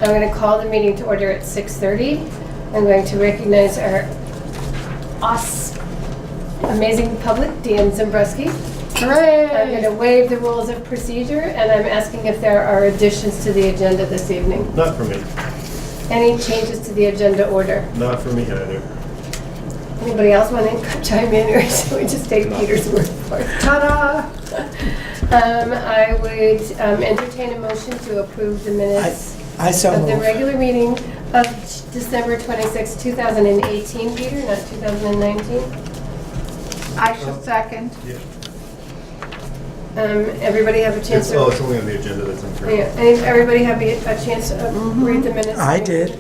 I'm going to call the meeting to order at 6:30. I'm going to recognize our amazing public, Dan Zembruski. Hooray! I'm going to waive the rules of procedure, and I'm asking if there are additions to the agenda this evening. Not for me. Any changes to the agenda order? Not for me either. Anybody else want to chime in, or should we just take Peter's word for it? Ta-da! I would entertain a motion to approve the minutes I so of the move. regular meeting of December 26, 2018, Peter, not 2019. I shall second. Yeah. Everybody have a chance Oh, to... it's only on the agenda that's in front. Yeah, everybody have a chance to read the minutes? I did.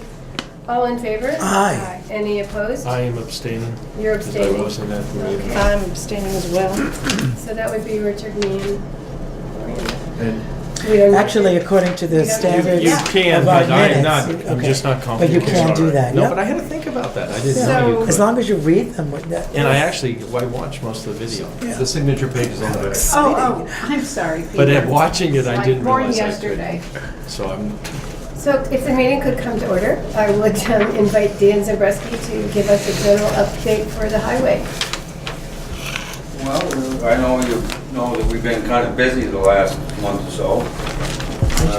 All in favor? Aye. Any opposed? I am abstaining. You're Because I abstaining. wasn't at the meeting. Okay. I'm abstaining as well. So that would be Richard, me, and And we don't... Actually, according to the standards You can, of our but I'm minutes. not, I'm okay. just not But comfortable. you can't do that, No, yeah. but I had to think about that. I didn't So- know you As could. long as you read them. with that- And I watched most of the video. Yeah. The signature page is on there. Oh, I'm sorry, Peter. But at watching it, I Like didn't born realize I yesterday. could. So I'm, So if the meeting could come to order, I would invite Dan Zembruski to give us a general update for the highway. Well, I know you know that we've been kind of busy the last month or so.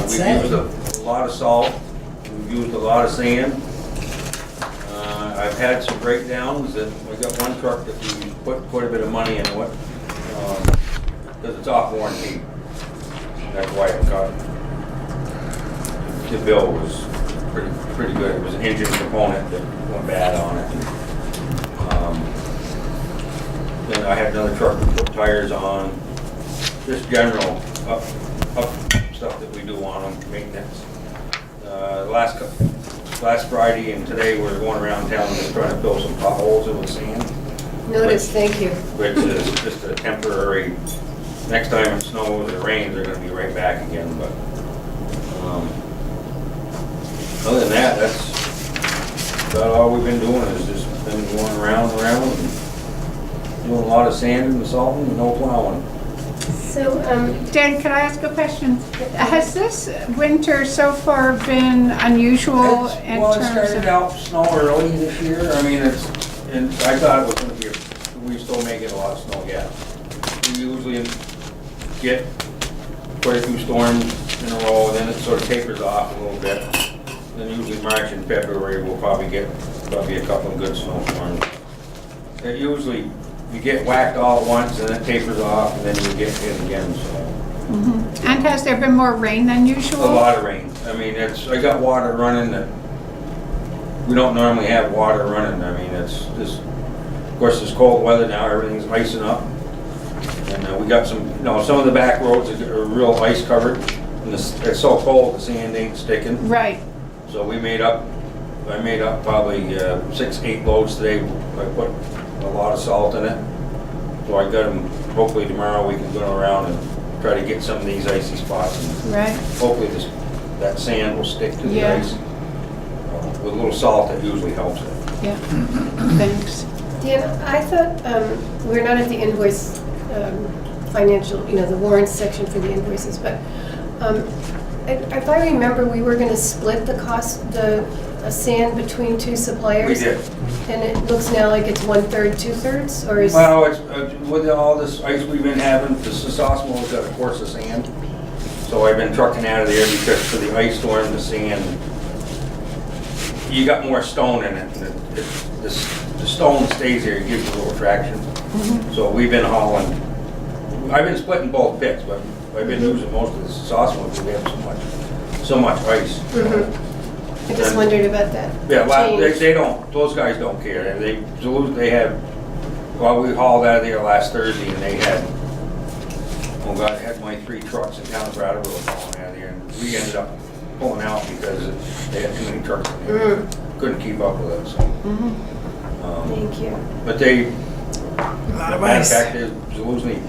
should say. We've used a lot of salt, we've used a lot of sand. I've had some breakdowns, that we got one truck that we put quite a bit of money into it, because it's off warranty. That's why it got, the bill was pretty good. It was an engine component that went bad on it. Then I had another truck to put tires on, just general up stuff that we do on them, maintenance. Last Friday and today we're going around town just trying to fill some potholes in with sand, Notice, thank you. which is just a temporary, next time it snows or rains, they're gonna be right back again, but, other than that, that's about all we've been doing, is just been going around and doing a lot of sanding and salting and no plowing. So, Dan, can I ask a question? Has this winter so far been unusual in Well, it terms started of... out snow early this year. I mean, and I thought it was gonna be, we still may get a lot of snow, yeah. We usually get quite a few storms in a row, and then it sort of tapers off a little bit. Then usually March and February, we'll probably get a couple of good snowstorms. It usually, you get whacked all at once, and it tapers off, and then you get hit again, so. And has there been more rain than usual? A lot of rain. I mean, I got water running that, we don't normally have water running. I mean, it's just, of course, it's cold weather now, everything's icing up. And we got some, some of the back roads are real ice covered. And it's so cold, the sand ain't sticking. Right. So I made up probably 6-8 loads today. I put a lot of salt in it. So I got them, hopefully tomorrow we can go around and try to get some of these icy spots. And Right. hopefully that sand will stick to the Yeah. ice. With a little salt, that usually helps it. Yeah. Thanks. Dan, I thought we're not at the invoice financial, the warrants section for the invoices, but if I remember, we were going to split the cost, the sand between two suppliers. We did. And it looks now like it's 1/3, 2/3, or is... Well, it's, with all this ice we've been having, the Sosimo's got a course of sand. So I've been trucking out of there because for the ice storm, the sand, you got more stone in it. And the stone stays there, it gives you a little traction. So we've been hauling, I've been splitting both pits, but I've been using most of the Sosimo because we have so much ice. I just wondered about that. Yeah, well, change. they don't, those guys don't care. They have, well, we hauled out of there last Thursday and they had, oh God, I had my 3 trucks in town for out of road hauling out of there. And we ended up pulling out because they had too many trucks in there. Couldn't keep up with it, so. Thank you. But they, Lot of matter of ice. fact, they Zeluzny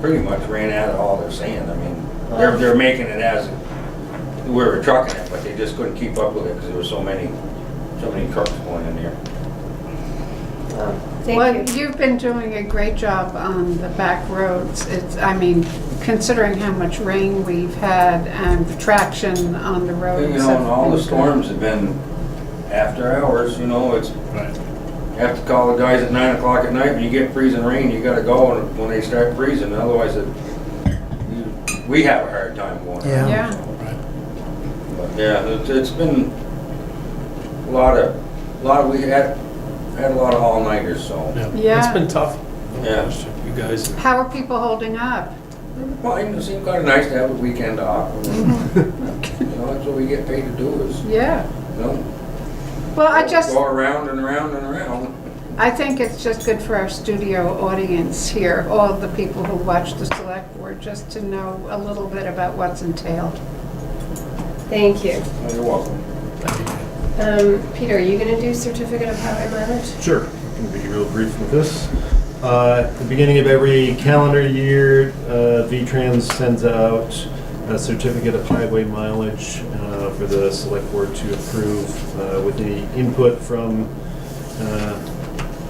pretty much ran out of all their sand. I mean, they're making it as we were trucking it, but they just couldn't keep up with it because there were so many trucks going in there. Thank Well, you. you've been doing a great job on the back roads. considering how much rain we've had and the traction on the roads. You know, and all the have been storms have been after hours, you know, it's, Right. you have to call the guys at 9 o'clock at night when you get freezing rain, you gotta go when they start freezing, otherwise we have a hard time going. Yeah. good. Yeah, But yeah, it's been a lot of, we had a lot of all-nighters, so. Yeah. It's been tough. No Yeah. question. You guys, how are people holding up? Well, it seemed kind of nice to have a weekend off. You know, that's what we get paid to do is, Yeah, you know, well, I go around and around and around. I think it's just good for our studio audience here, all the people who watch the select board, just to know a little bit about what's entailed. Thank you. Oh, you're welcome. Peter, are you gonna do certificate of highway mileage? Sure, I can be real brief with this. At the beginning of every calendar year, V-Trans sends out a certificate of highway mileage for the select board to approve with the input from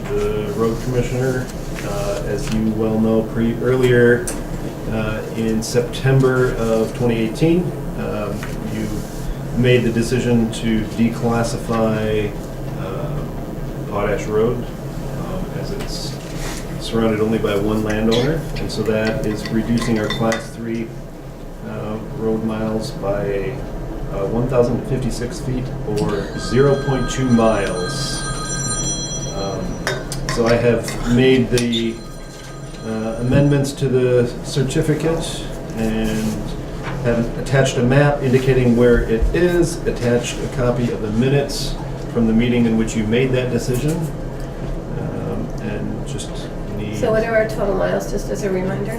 the road commissioner. As you well know, earlier in September of 2018, you made the decision to declassify Potash Road as it's surrounded only by one landowner, and so that is reducing our Class 3 road miles by 1,056 feet or 0.2 miles. So I have made the amendments to the certificate and have attached a map indicating where it is, attached a copy of the minutes from the meeting in which you made that decision, and just need... So what are our total miles, just as a reminder?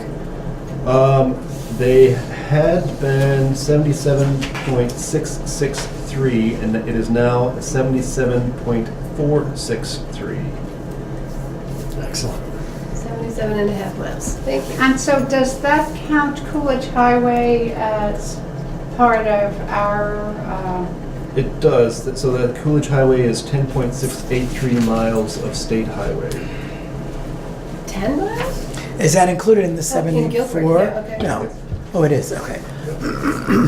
They had been 77.663, and it is now 77.463. excellent. 77 and a half miles. Thank you. And so does that count Coolidge Highway as part of our, It does. So the Coolidge Highway is 10.683 miles of state highway. 10 miles? Is that included in the In 74? Guilford, yeah, okay. No. Oh, it is, okay.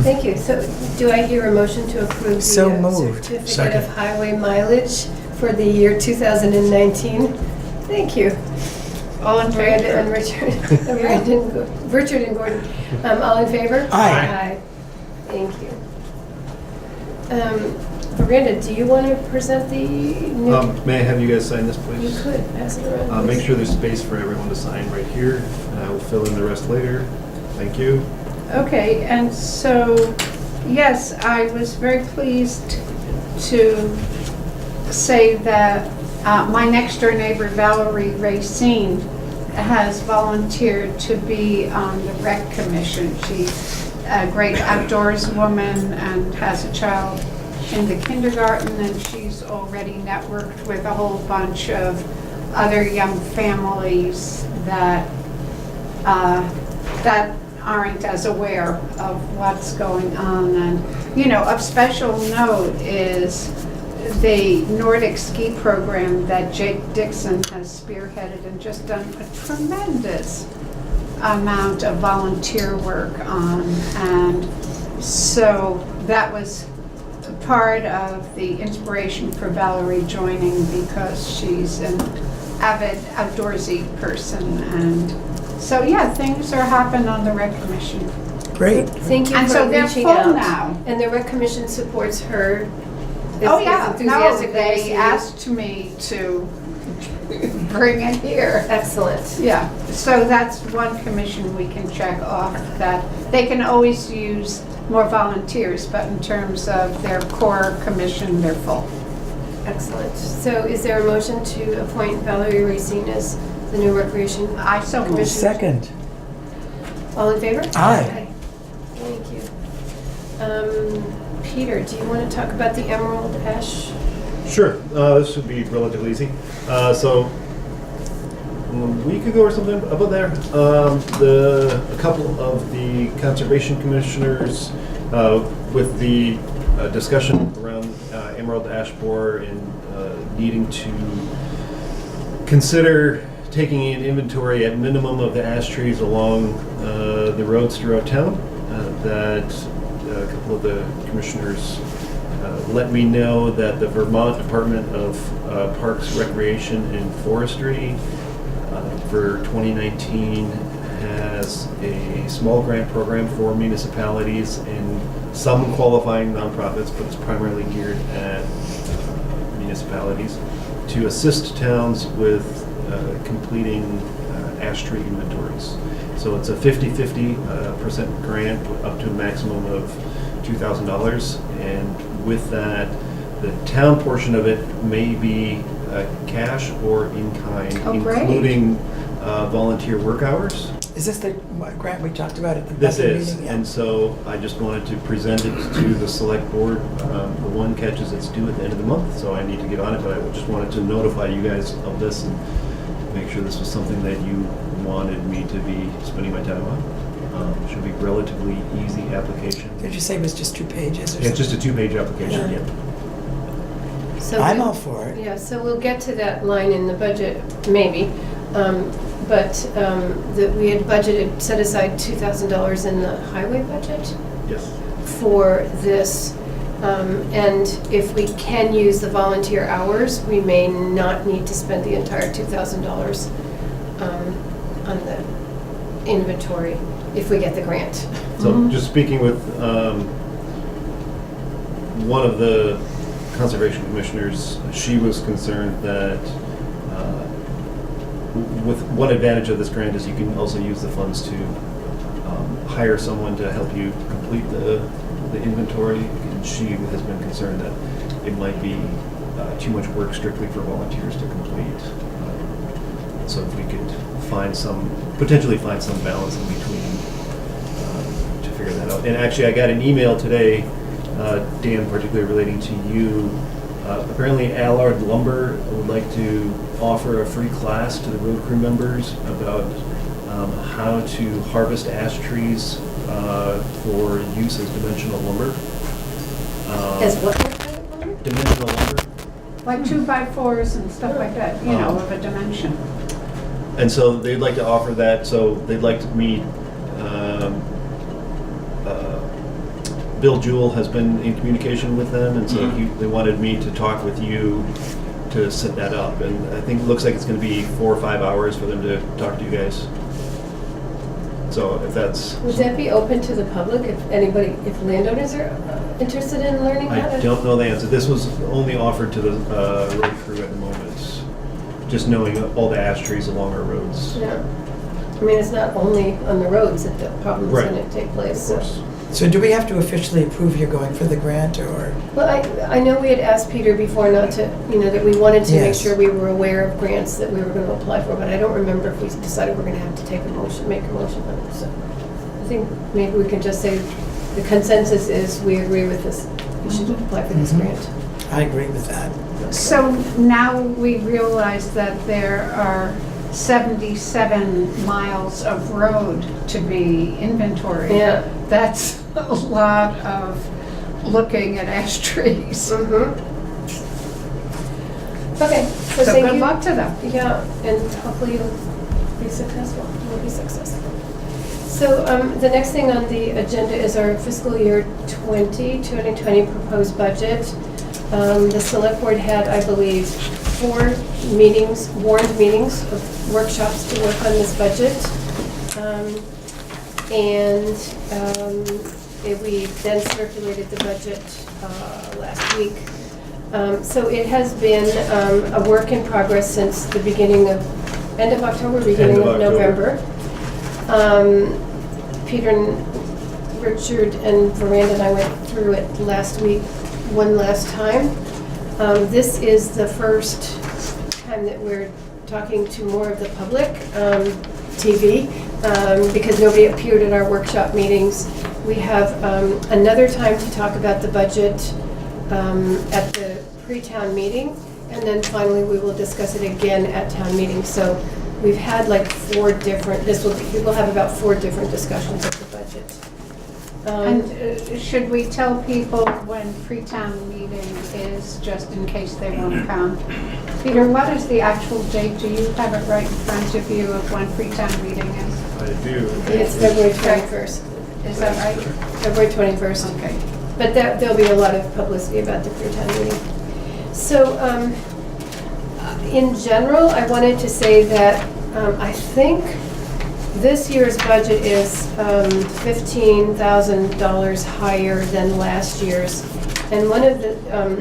Thank you. So do I hear a motion to approve the So moved. certificate Second. of highway mileage for the year 2019? Thank you. all in Miranda favor? and Richard. Richard and Gordon. All in favor? Aye. Aye. Thank you. Miranda, do you want to present the new? May I have you guys sign this, You please? could, pass it around. Make please. sure there's space for everyone to sign right here, and I will fill in the rest later. Thank you. Okay, and so, yes, I was very pleased to say that my next door neighbor Valerie Racine has volunteered to be on the rec commission. She's a great outdoors woman and has a child in the kindergarten, and she's already networked with a whole bunch of other young families that that aren't as aware of what's going on. And, you know, of special note is the Nordic ski program that Jake Dixon has spearheaded and just done a tremendous amount of volunteer work on. And so that was part of the inspiration for Valerie joining, because she's an avid outdoorsy person. And so, yeah, things are happening on the rec commission. Great. Thank you And for so they're reaching full out. now. And the rec commission supports her. Oh, yeah, no, enthusiastic they receiving. asked me to bring it here. Excellent. Yeah, so that's one commission we can check off, that they can always use more volunteers, but in terms of their core commission, they're full. Excellent. So is there a motion to appoint Valerie Racine as the new recreation? I so moved. Commission. Second. All in favor? Aye. Thank you. Peter, do you want to talk about the Emerald Ash? Sure, this should be relatively easy. So, a week ago or something about there, a couple of the conservation commissioners, with the discussion around emerald ash borer and needing to consider taking an inventory at minimum of the ash trees along the roads throughout town. That a couple of the commissioners let me know that the Vermont Department of Parks, Recreation, and Forestry for 2019 has a small grant program for municipalities and some qualifying nonprofits, but it's primarily geared at municipalities to assist towns with completing ash tree inventories. So it's a 50-50% grant up to a maximum of $2,000, and with that, the town portion of it may be cash or in kind, Oh, great. including volunteer work hours. Is this the grant we talked about at the This budget is, meeting? Yeah. and so I just wanted to present it to the select board. The one catch is it's due at the end of the month, so I need to get on it, but I just wanted to notify you guys of this and make sure this was something that you wanted me to be spending my time on. It should be relatively easy application. Did you say it was just 2 pages or something? It's just a 2-page application, Yeah. yeah. So I'm we- all for it. Yeah, so we'll get to that line in the budget, maybe. But that we had budgeted, set aside $2,000 in the highway budget Yes. for this. And if we can use the volunteer hours, we may not need to spend the entire $2,000 on the inventory if we get the grant. So just speaking with one of the conservation commissioners, she was concerned that with one advantage of this grant is you can also use the funds to hire someone to help you complete the inventory. And she has been concerned that it might be too much work strictly for volunteers to complete. So if we could potentially find some balance in between to figure that out. And actually, I got an email today, Dan, particularly relating to you. Apparently Allard Lumber would like to offer a free class to the road crew members about how to harvest ash trees for use as dimensional lumber. As what kind of lumber? Dimensional lumber. Like 2x4s and stuff like that, you know, of a dimension. And so they'd like to offer that, so they'd like to meet, Bill Jewell has been in communication with them, and so they wanted me to talk with you to set that up. And I think it looks like it's gonna be 4 or 5 hours for them to talk to you guys. So if that's, Would that be open to the public if landowners are interested in learning how to? I don't know the answer. This was only offered to the road crew at the moment, just knowing all the ash trees along our roads. Yeah. I mean, it's not only on the roads that the problem is Right. going to take place. Of course. So do we have to officially approve you're going for the grant, or? Well, I know we had asked Peter before not to, that we wanted to make Yes. sure we were aware of grants that we were going to apply for, but I don't remember if we decided we're going to have to make a motion on it. So I think maybe we can just say the consensus is we agree with this. We should apply for this grant. I agree with that. So now we realize that there are 77 miles of road to be inventoried. Yeah. That's a lot of looking at ash trees. Okay, so So thank good you. luck to them. Yeah, and hopefully you'll be successful. You'll be successful. So the next thing on the agenda is our fiscal year 2020 proposed budget. The select board had, I believe, 4 meetings, warrant meetings, workshops to work on this budget. We then circulated the budget last week. So it has been a work in progress since the end of October, beginning of November. Peter and Richard and Veranda and I went through it last week, one last time. This is the first time that we're talking to more of the public, TV, because nobody appeared at our workshop meetings. We have another time to talk about the budget at the pre-town meeting, and then finally we will discuss it again at town meeting. So we've had like 4 different, we'll have about 4 different discussions of the budget. And should we tell people when pre-town meeting is, just in case they won't come? Peter, what is the actual date? Do you have it right in front of you of when pre-town meeting is? I do. It's February 21st. Is that right? February 21st. Okay. But there'll be a lot of publicity about the pre-town meeting. So, in general, I wanted to say that I think this year's budget is $15,000 higher than last year's. And one of the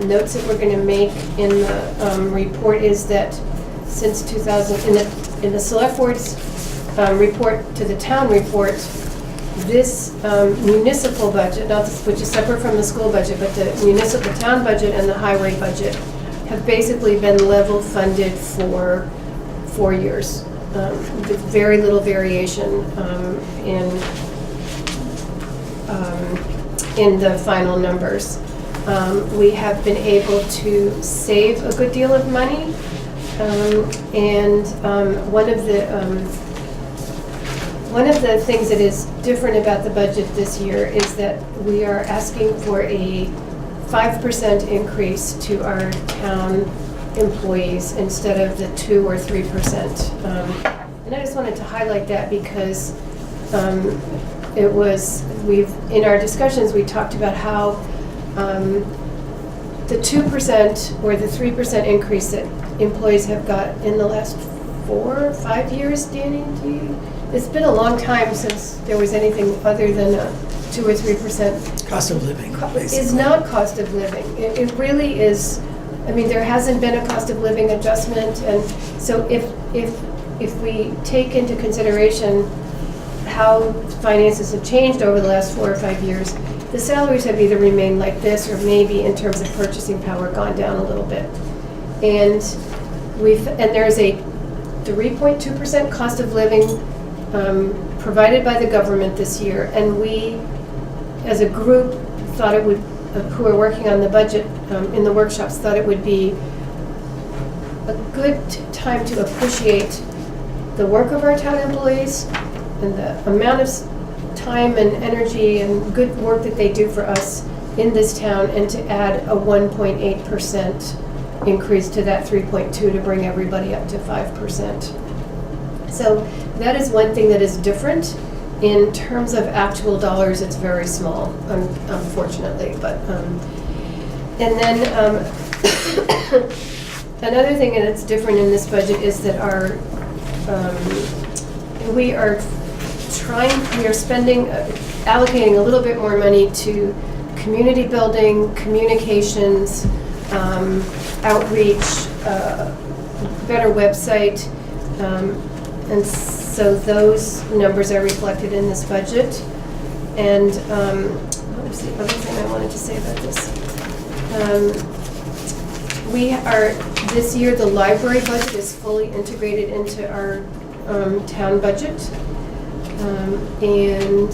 notes that we're going to make in the report is that since 2000, in the select board's report to the town report, this municipal budget, not this, which is separate from the school budget, but the municipal town budget and the highway budget have basically been level funded for 4 years, with very little variation in the final numbers. We have been able to save a good deal of money, and one of the things that is different about the budget this year is that we are asking for a 5% increase to our town employees instead of the 2 or 3%. And I just wanted to highlight that because in our discussions, we talked about how the 2% or the 3% increase that employees have got in the last 4 or 5 years, Danny, it's been a long time since there was anything other than a 2 or 3%. Cost of living, Is basically. not cost of living. It really is. I mean, there hasn't been a cost of living adjustment, and so if we take into consideration how finances have changed over the last 4 or 5 years, the salaries have either remained like this or maybe in terms of purchasing power gone down a little bit. And there's a 3.2% cost of living provided by the government this year, and we, as a group, thought it would, who are working on the budget in the workshops, thought it would be a good time to appreciate the work of our town employees and the amount of time and energy and good work that they do for us in this town, and to add a 1.8% increase to that 3.2 to bring everybody up to 5%. So that is one thing that is different. In terms of actual dollars, it's very small, unfortunately. But and then another thing that's different in this budget is that we are allocating a little bit more money to community building, communications, outreach, better website. And so those numbers are reflected in this budget. And what was the other thing I wanted to say about this? This year, the library budget is fully integrated into our town budget. And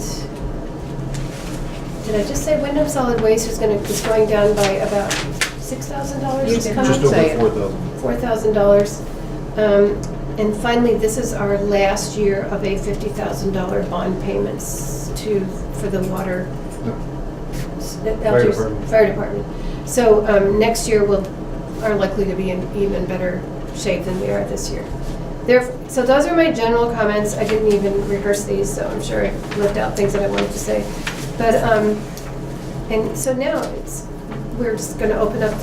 did I just say window solid waste is going down by about $6,000? You did not Just say it. over $4,000. And finally, this is our last year of a $50,000 bond payments for the water. Fire department. So next year are likely to be in even better shape than we are this year. So those are my general comments. I didn't even rehearse these, so I'm sure I left out things that I wanted to say. But and so now we're just going to open up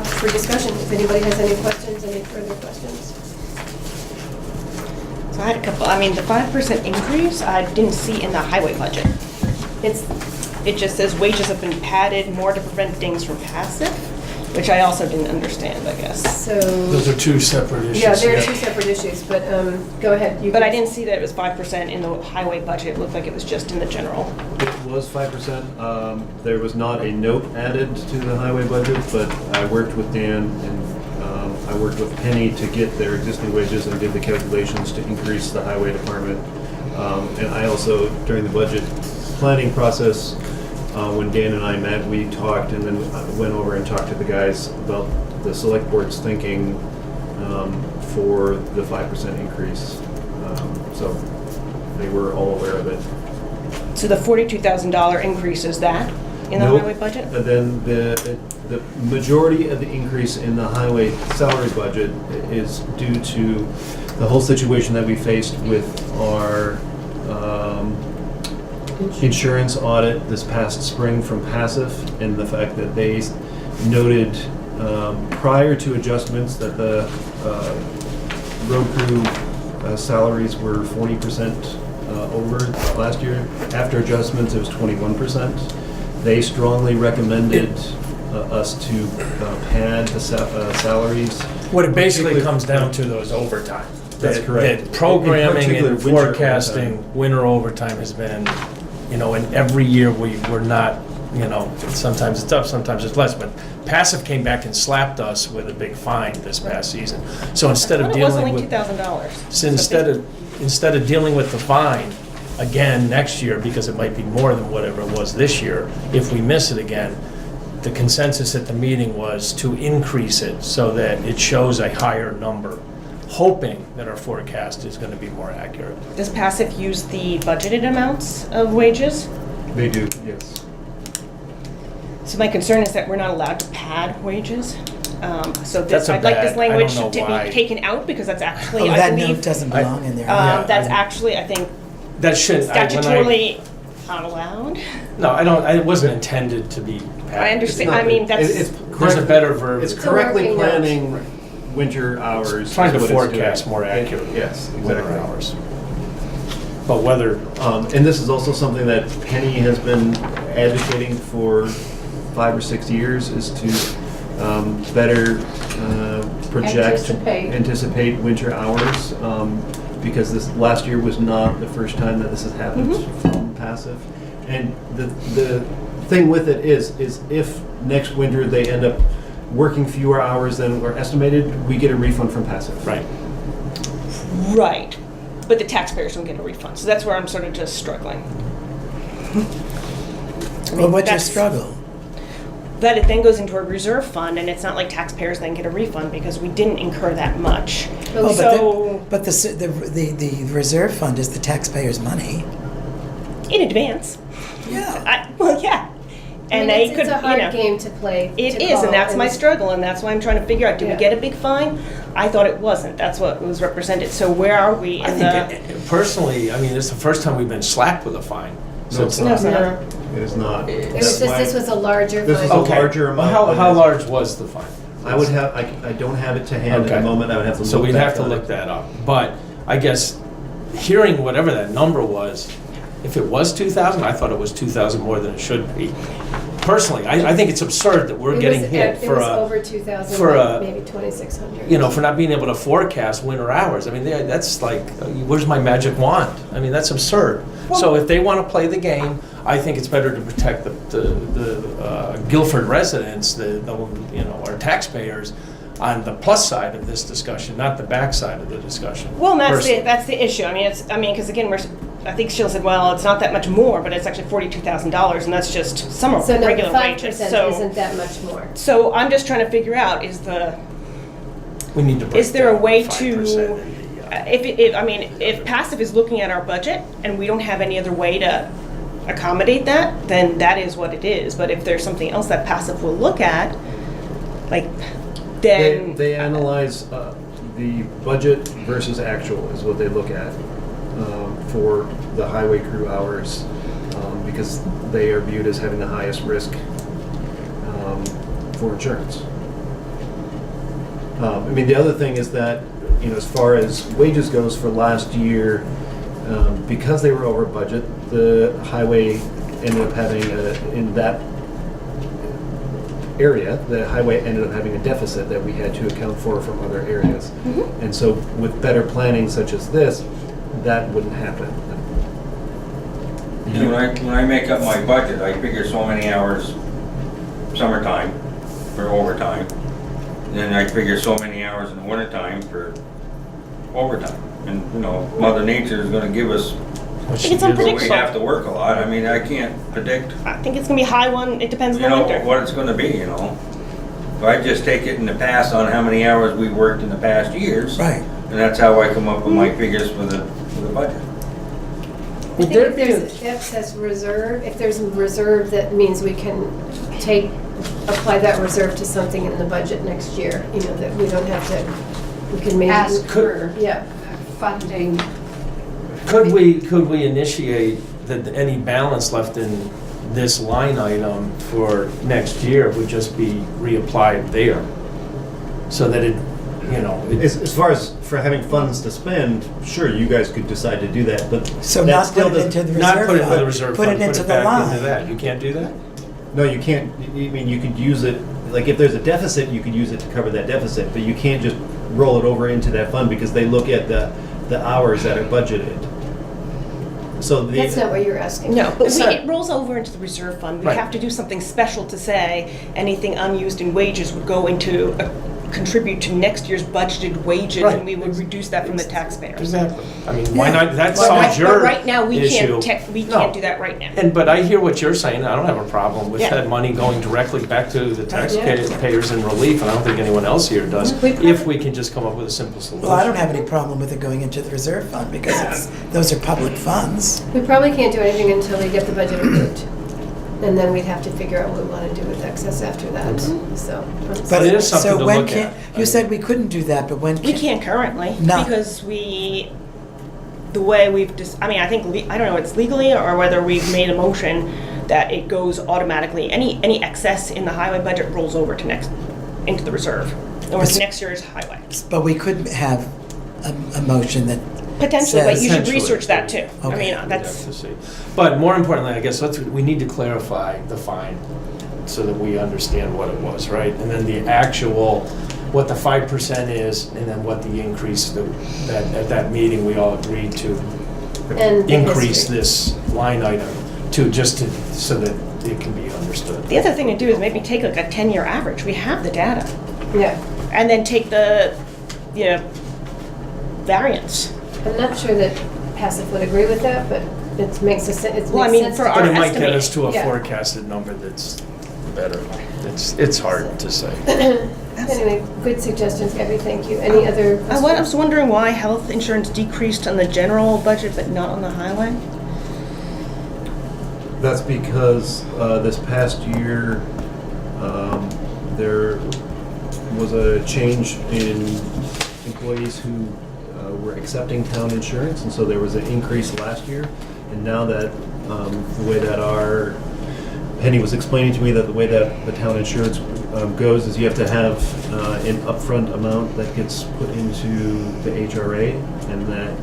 for discussion. If anybody has any questions, any further questions. So I had a couple. I mean, the 5% increase I didn't see in the highway budget. It just says wages have been padded more to prevent things from passive, which I also didn't understand, I guess. So Those are two separate issues. yeah, there are two separate issues, but go ahead. But I didn't see that it was 5% in the highway budget. It looked like it was just in the general. It was 5%. There was not a note added to the highway budget, but I worked with Dan and I worked with Penny to get their existing wages and did the calculations to increase the highway department. And I also, during the budget planning process, when Dan and I met, we talked and then went over and talked to the guys about the select board's thinking for the 5% increase. So they were all aware of it. So the $42,000 increase, is that in the Nope. highway budget? But then the majority of the increase in the highway salary budget is due to the whole situation that we faced with our insurance audit this past spring from Passive, and the fact that they noted prior to adjustments that the road crew salaries were 40% over last year. After adjustments, it was 21%. They strongly recommended us to pad the salaries. What it basically particularly- comes down to though is overtime. That's correct. That programming particular, and winter forecasting, overtime. winter overtime has been, and every year we're not, sometimes it's up, sometimes it's less, but Passive came back and slapped us with a big fine this past season. So instead of I thought it was dealing only with, $2,000. so instead of dealing with the fine again next year, because it might be more than whatever it was this year, if we miss it again, the consensus at the meeting was to increase it so that it shows a higher number, hoping that our forecast is going to be more accurate. Does Passive use the budgeted amounts of wages? They do, yes. So my concern is that we're not allowed to pad wages. So That's a I'd like this bad- I don't language know to why. be taken out, because that's actually, Oh, I that note believe, doesn't belong in there. Yeah, that's I- actually, I think, That should, statutorily not allowed. no, I don't, it wasn't intended to be. I understand, It's I not- mean, that's, it's There's a correct- better verb. It's a correctly working note. planning winter hours. Trying to is what it's forecast doing. more accurately. Yes, Winter exactly. hours. But whether, And this is also something that Penny has been advocating for 5 or 6 years, is to better project, anticipate winter hours, because this last year was not the first time that this has happened from Passive. And the thing with it is if next winter they end up working fewer hours than were estimated, we get a refund from Passive. right, right, but the taxpayers don't get a refund, so that's where I'm sort of just struggling. Well, what's your that's- struggle? That it then goes into a reserve fund, and it's not like taxpayers then get a refund because we didn't incur that much. Oh, So, but the reserve fund is the taxpayers' money. in advance, Yeah. well, yeah. And they could, It's a hard you know. game to play. It to is, call, and that's my struggle, and that's why I'm trying to figure out, did we Yeah. get a big fine? I thought it wasn't, that's what was represented, so where are we I in think, the? personally, I mean, it's the first time we've been slapped with a fine. So No, it's it's not. No, it's not. It is not. It was That's just, why- this was a larger This is fund. a Okay. larger amount. How, than how this. large was the fine? I would have, I don't have it to hand at Okay. the moment, I would have to look So we'd back have to on look it. that up. But I guess, hearing whatever that number was, if it was 2,000, I thought it was 2,000 more than it should be. Personally, I think it's absurd that we're getting hit for It was a, over 2,000, for a- like maybe 2,600. for not being able to forecast winter hours. I mean, that's like, where's my magic wand? I mean, that's absurd. So if they want to play the game, I think it's better to protect the Guilford residents, our taxpayers, on the plus side of this discussion, not the back side of the discussion. Well, and personally. that's the issue, because again, I think Sheila said, well, it's not that much more, but it's actually $42,000, and that's just some So no, regular 5% wages, so. isn't that much more. So I'm just trying to figure out, We need to break is there a down way 5% to, in the, if Passive is looking at our budget and we don't have any other way to accommodate that, then that is what it is. But if there's something else that Passive will look at, like, then. They analyze the budget versus actual is what they look at for the highway crew hours, because they are viewed as having the highest risk for insurance. The other thing is that, as far as wages goes for last year, because they were over budget, the highway ended up having, in that area, the highway ended up having a deficit that we had to account for from other areas. And so with better planning such as this, that wouldn't happen. And when I make up my budget, I figure so many hours summertime for overtime. Then I figure so many hours in the wintertime for overtime. And, Mother Nature is gonna give us, what she It's did. but we unpredictable. have to work a lot. I mean, I can't predict, I think it's gonna be a high one, it depends on the winter. what it's gonna be, If I just take it in the past on how many hours we worked in the past years. Right. And that's how I come up with my figures for the budget. I think if there's excess reserve, if there's a reserve, that means we can apply that reserve to something in the budget next year, you know, that we don't have to, we can maybe. Ask for Yeah. funding. Could we initiate that any balance left in this line item for next year would just be reapplied there? So that it, you know, As far as for having funds to spend, sure, you guys could decide to do that, but So that not still put it doesn't. into the not reserve put it in the fund, reserve put fund, it into the back into line. that. You can't do that? No, you can't, I mean, you could use it, like if there's a deficit, you could use it to cover that deficit, but you can't just roll it over into that fund because they look at the hours that are budgeted. So That's not the, what you're asking. No, but It's not- it rolls over into the reserve fund. We Right. have to do something special to say anything unused in wages would go into, contribute to next year's budgeted wages, Right. and we would reduce that from the taxpayers. Exactly. I mean, why Yeah. not, that But right- solves your But right now, we issue. we No. can't do that right now. But I hear what you're saying, I don't have a problem with Yeah. that money going directly back to the Yeah. taxpayers in relief, and I don't think anyone else here does, We probably- if we can just come up with a simple solution. Well, I don't have any problem with it going into the reserve fund because those are public funds. We probably can't do anything until we get the budget approved. And then we'd have to figure out what we want to do with excess after that, so. But It is something so to when look can- at. You said we couldn't do that, but when We can? can't currently, No. because the way we've just, I mean, I think, I don't know, it's legally, or whether we've made a motion that it goes automatically, any excess in the highway budget rolls over to into the reserve, or But- next year's highway. But we could have a motion that Potentially, but says- you should Potentially. research that too. I Okay. mean, We'd have that's, to see. But more importantly, I guess, we need to clarify the fine so that we understand what it was, right? And then the actual, what the 5% is, and then what the increase that at that meeting, we all agreed to And the increase history. this line item so that it can be understood. the other thing to do is maybe take like a 10-year average. We have the data. Yeah, And then take the, variance. I'm not sure that passive would agree with that, but it makes a sense. Well, I mean, for But our it might get us to a Yeah. forecasted number that's better. It's hard to say. Anyway, good suggestions, Gabby, thank you. Any other I questions? was wondering why health insurance decreased on the general budget but not on the highway? that's because this past year, there was a change in employees who were accepting town insurance, and so there was an increase last year. And now that, the way that Penny was explaining to me that the way that the town insurance goes is you have to have an upfront amount that gets put into the HRA, and that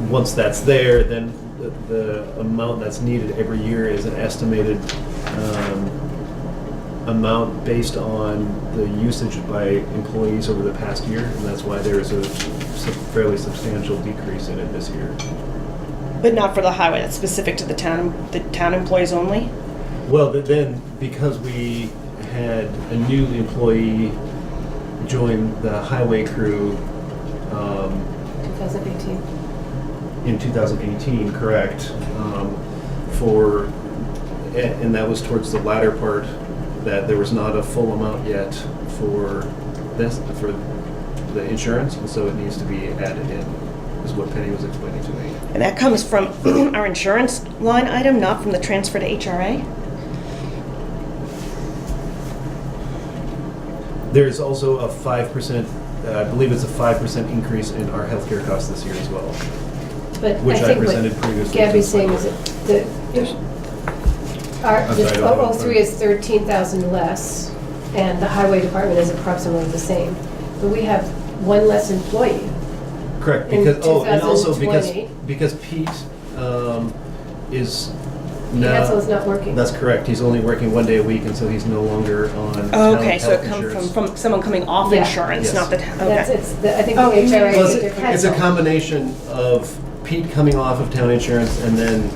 once that's there, then the amount that's needed every year is an estimated amount based on the usage by employees over the past year, and that's why there is a fairly substantial decrease in it this year. But not for the highway, that's specific to the town employees only? Well, but then, because we had a new employee join the highway crew 2018. in 2018, correct, and that was towards the latter part, that there was not a full amount yet for the insurance, and so it needs to be added in, is what Penny was explaining to me. And that comes from our insurance line item, not from the transfer to HRA? There's also a 5%, I believe it's a 5% increase in our healthcare costs this year as well. But Which I think presented what previously. Gabby's saying is that I'm the sorry, I don't know. 003 is 13,000 less, and the highway department is approximately the same. But we have one less employee. Correct, In because, and also 2020. because Pete is Hansel is now, not working. that's correct, he's only working 1 day a week, and so he's no longer on Oh, town okay, so health it comes insurance. from someone coming off Yeah. insurance, Yes. not the, That's, okay. I think the Oh, you mean HRA Well, is a it's different. it's a combination of Pete coming off of town insurance and then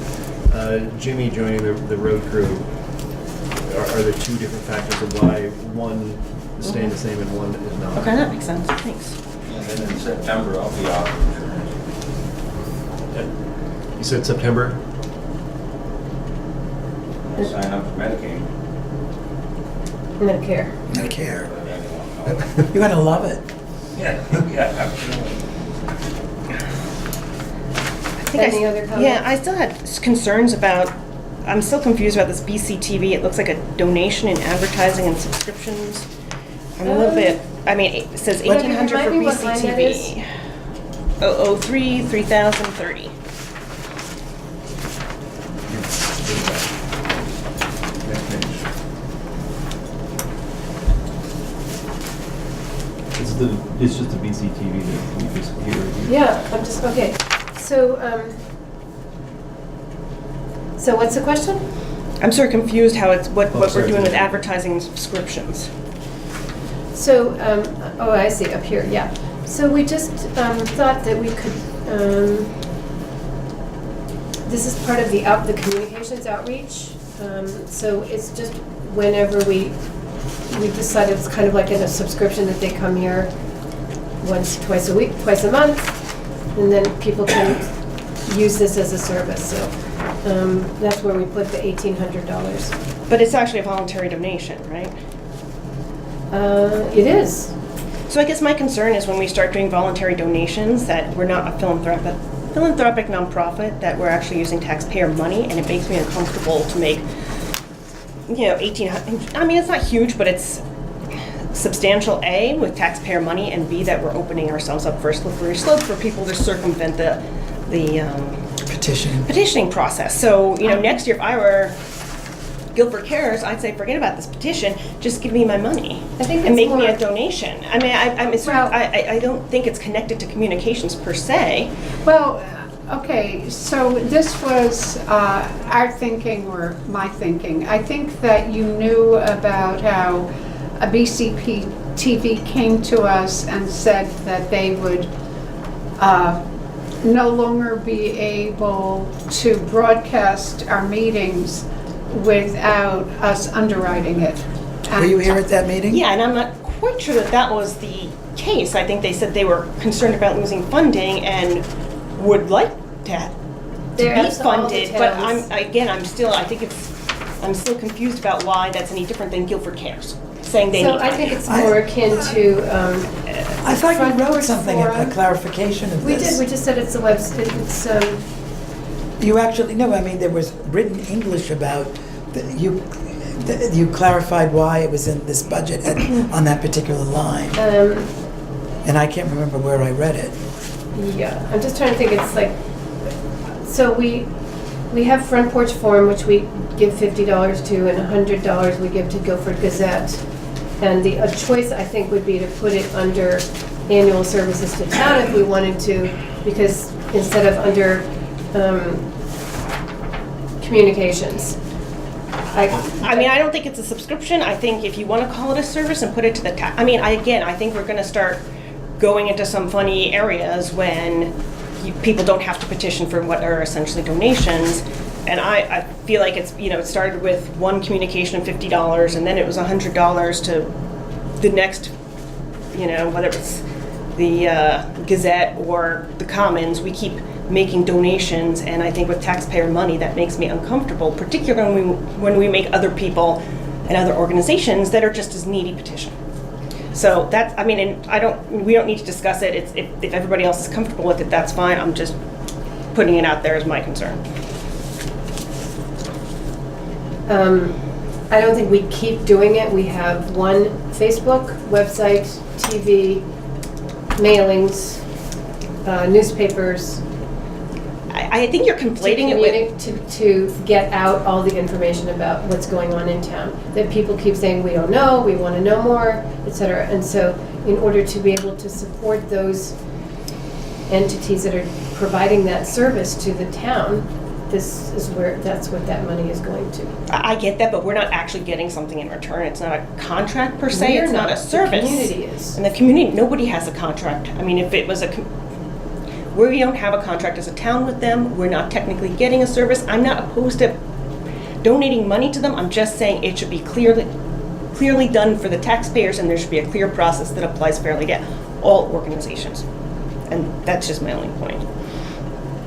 Jimmy joining the road crew are the two different factors of why one is staying the same and one is not. Okay, that makes sense, thanks. And then in September, I'll be off insurance. You said September? I'll sign up for Medicaid. Medicare. Medicare. but anyone else. You're gonna love it. Yeah, yeah, absolutely. think Any other comments? Yeah, I still had concerns about, I'm still confused about this BCTV. It looks like a donation in advertising and subscriptions. I'm a little bit, I mean, it says What- 1,800 for remind me what line that is? BCTV. 003, 3,030. Next page. It's just the BCTV that we just hear. Yeah, I'm just, okay. So, so what's the question? I'm sort of confused how it's, what Oh, we're sorry. doing with advertising and subscriptions. So, oh, I see, up here, yeah. So we just thought that we could, this is part of the communications outreach. So it's just whenever we decided it's kind of like in a subscription that they come here once, twice a week, twice a month, and then people can use this as a service. So that's where we put the $1,800. But it's actually a voluntary donation, right? It is. So I guess my concern is when we start doing voluntary donations, that we're not a philanthropic nonprofit, that we're actually using taxpayer money, and it makes me uncomfortable to make, 1,800, I mean, it's not huge, but it's substantial, A, with taxpayer money, and B, that we're opening ourselves up for a slippery slope for people to circumvent the petitioning process. So, next year, if I were Guilford Cares, I'd say, forget about this petition, just give me my money. I think and it's make me more- a donation. I mean, I don't think it's connected to communications per se. Well, okay, so this was our thinking or my thinking. I think that you knew about how a BCP TV came to us and said that they would no longer be able to broadcast our meetings without us underwriting it. Were you here at that meeting? Yeah, and I'm not quite sure that that was the case. I think they said they were concerned about losing funding and would like to They're be asked all the funded, but towns. I'm still confused about why that's any different than Guilford Cares, saying they So need I funding. think it's more akin to, I thought Front you wrote Porch something, a Forum. clarification of we this. did, we just said it's the website, it's, You actually, no, I mean, there was written English about, you clarified why it was in this budget on that particular line. And I can't remember where I read it. yeah, I'm just trying to think, it's like, so we have Front Porch Forum, which we give $50 to, and $100 we give to Guilford Gazette. And the choice, I think, would be to put it under annual services to town if we wanted to, because instead of under communications. I mean, I don't think it's a subscription. I think if you want to call it a service and put it to the I mean, I think we're going to start going into some funny areas when people don't have to petition for what are essentially donations. And I feel like it's, it started with one communication of $50, and then it was $100 to the next, whether it's the Gazette or the Commons, we keep making donations, and I think with taxpayer money, that makes me uncomfortable, particularly when we make other people and other organizations that are just as needy petition. So that's, I mean, and we don't need to discuss it. If everybody else is comfortable with it, that's fine. I'm just putting it out there as my concern. I don't think we keep doing it. We have one Facebook, website, TV, mailings, newspapers. I think you're conflating it with... To get out all the information about what's going on in town. That people keep saying, we don't know, we want to know more, et cetera. And so in order to be able to support those entities that are providing that service to the town, that's what that money is going to. I get that, but we're not actually getting something in return. It's not a contract per se. We're It's not a not. service. The community is. And the community, nobody has a contract. I mean, if it was we don't have a contract as a town with them, we're not technically getting a service. I'm not opposed to donating money to them. I'm just saying it should be clearly done for the taxpayers, and there should be a clear process that applies fairly to all organizations. And that's just my only point.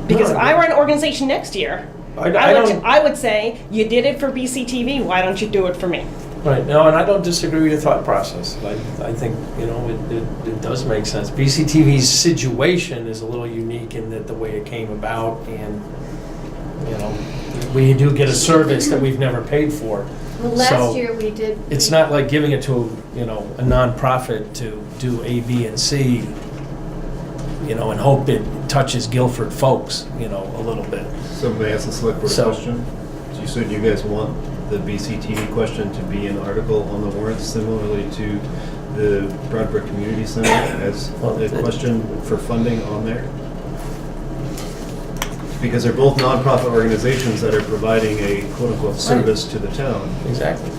Because if I were an organization next year, I would say, you did it for BCTV, why don't you do it for me? Right, no, and I don't disagree with your thought process. I think, you know, it does make sense. BCTV's situation is a little unique in that the way it came about, and, you know, we do get a service that we've never paid for. Well, So, last year we did. It's not like giving it to, you know, a nonprofit to do A, B, and C, you know, and hope it touches Guilford folks, you know, a little bit. So may I ask the select board a So- question? So do you guys want the BCTV question to be an article on the warrant similarly to the Broadbrook Community Center as a question for funding on there? Because they're both nonprofit organizations that are providing a quote-unquote service to the town. Exactly.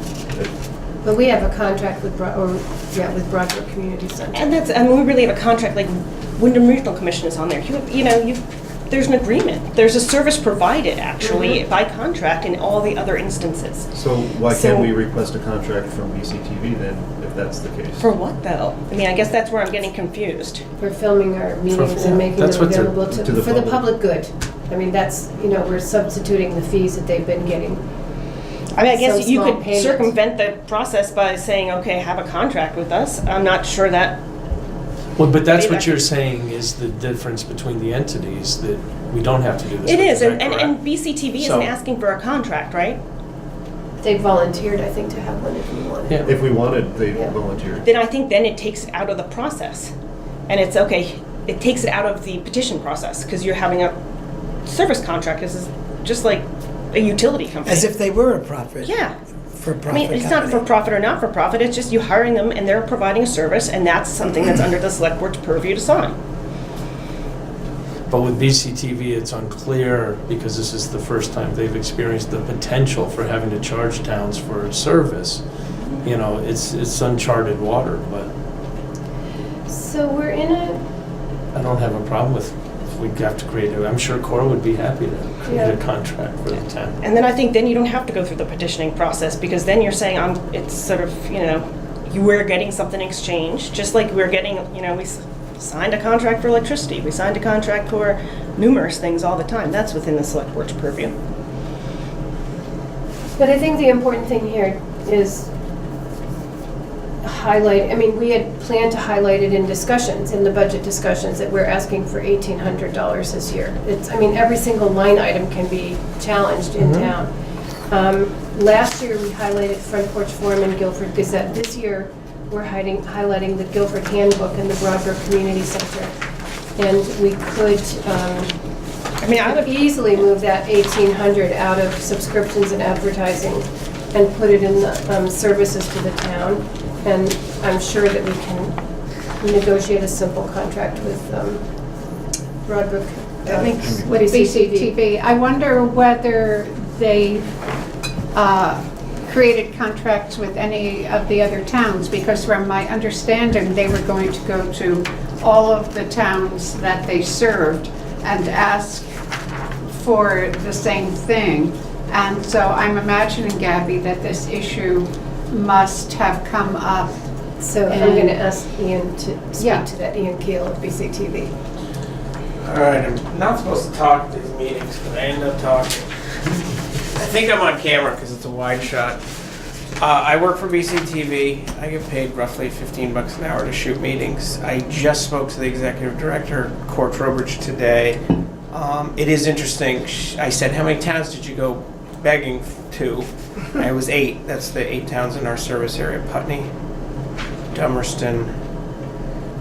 But we have a contract with with Broadbrook Community Center. And we really have a contract, like Wyndham Regional Commission is on there. There's an agreement. There's a service provided, actually, by contract in all the other instances. So why So- can't we request a contract from BCTV then, if that's the case? For what, though? I mean, I guess that's where I'm getting confused. For filming our meetings and making That's them what they're- available to the for the public. public good. I mean, that's, we're substituting the fees that they've been getting. I mean, I guess Some you small could payment. circumvent the process by saying, okay, have a contract with us. I'm not sure that, Well, but that's what Maybe. you're saying is the difference between the entities, that we don't have to do this. it is, that and correct? BCTV So- isn't asking for a contract, right? They volunteered, I think, to have one if we wanted. Yeah. If we wanted, they Yeah. volunteered. Then I think then it takes it out of the process. And it's, okay, it takes it out of the petition process, because you're having a service contract. This is just like a utility company. As if they were a profit. Yeah. For profit I mean, it's not for company. profit or not for profit, it's just you hiring them and they're providing a service, and that's something that's under the select board's purview to sign. But with BCTV, it's unclear, because this is the first time they've experienced the potential for having to charge towns for a service. You know, it's uncharted water, but So we're in a, I don't have a problem with, if we have to create it. I'm sure Cora would be happy to create a Yeah. contract for the town. And then I think then you don't have to go through the petitioning process, because then you're saying, it's sort of, we're getting something exchanged, just like we're getting, we signed a contract for electricity, we signed a contract for numerous things all the time. That's within the select board's purview. but I think the important thing here is we had planned to highlight it in discussions, in the budget discussions, that we're asking for $1,800 this year. Every single line item can be challenged in town. Last year, we highlighted Front Porch Forum and Guilford Gazette. This year, we're highlighting the Guilford Handbook and the Broadbrook Community Center. And we could, I would easily move that 1,800 out of subscriptions and advertising and put it in the services to the town. And I'm sure that we can negotiate a simple contract with Broadbrook. With BCTV. I wonder whether they created contracts with any of the other towns, because from my understanding, they were going to go to all of the towns that they served and ask for the same thing. And so I'm imagining, Gabby, that this issue must have come up. So I'm going to ask Ian to speak to that, Ian Keel of BCTV. All right, I'm not supposed to talk at these meetings, but I end up talking. I think I'm on camera because it's a wide shot. I work for BCTV. I get paid roughly $15 an hour to shoot meetings. I just spoke to the executive director, Court Trowbridge, today. It is interesting. I said, how many towns did you go begging to? I was 8. That's the 8 towns in our service area: Putney, Dummerston,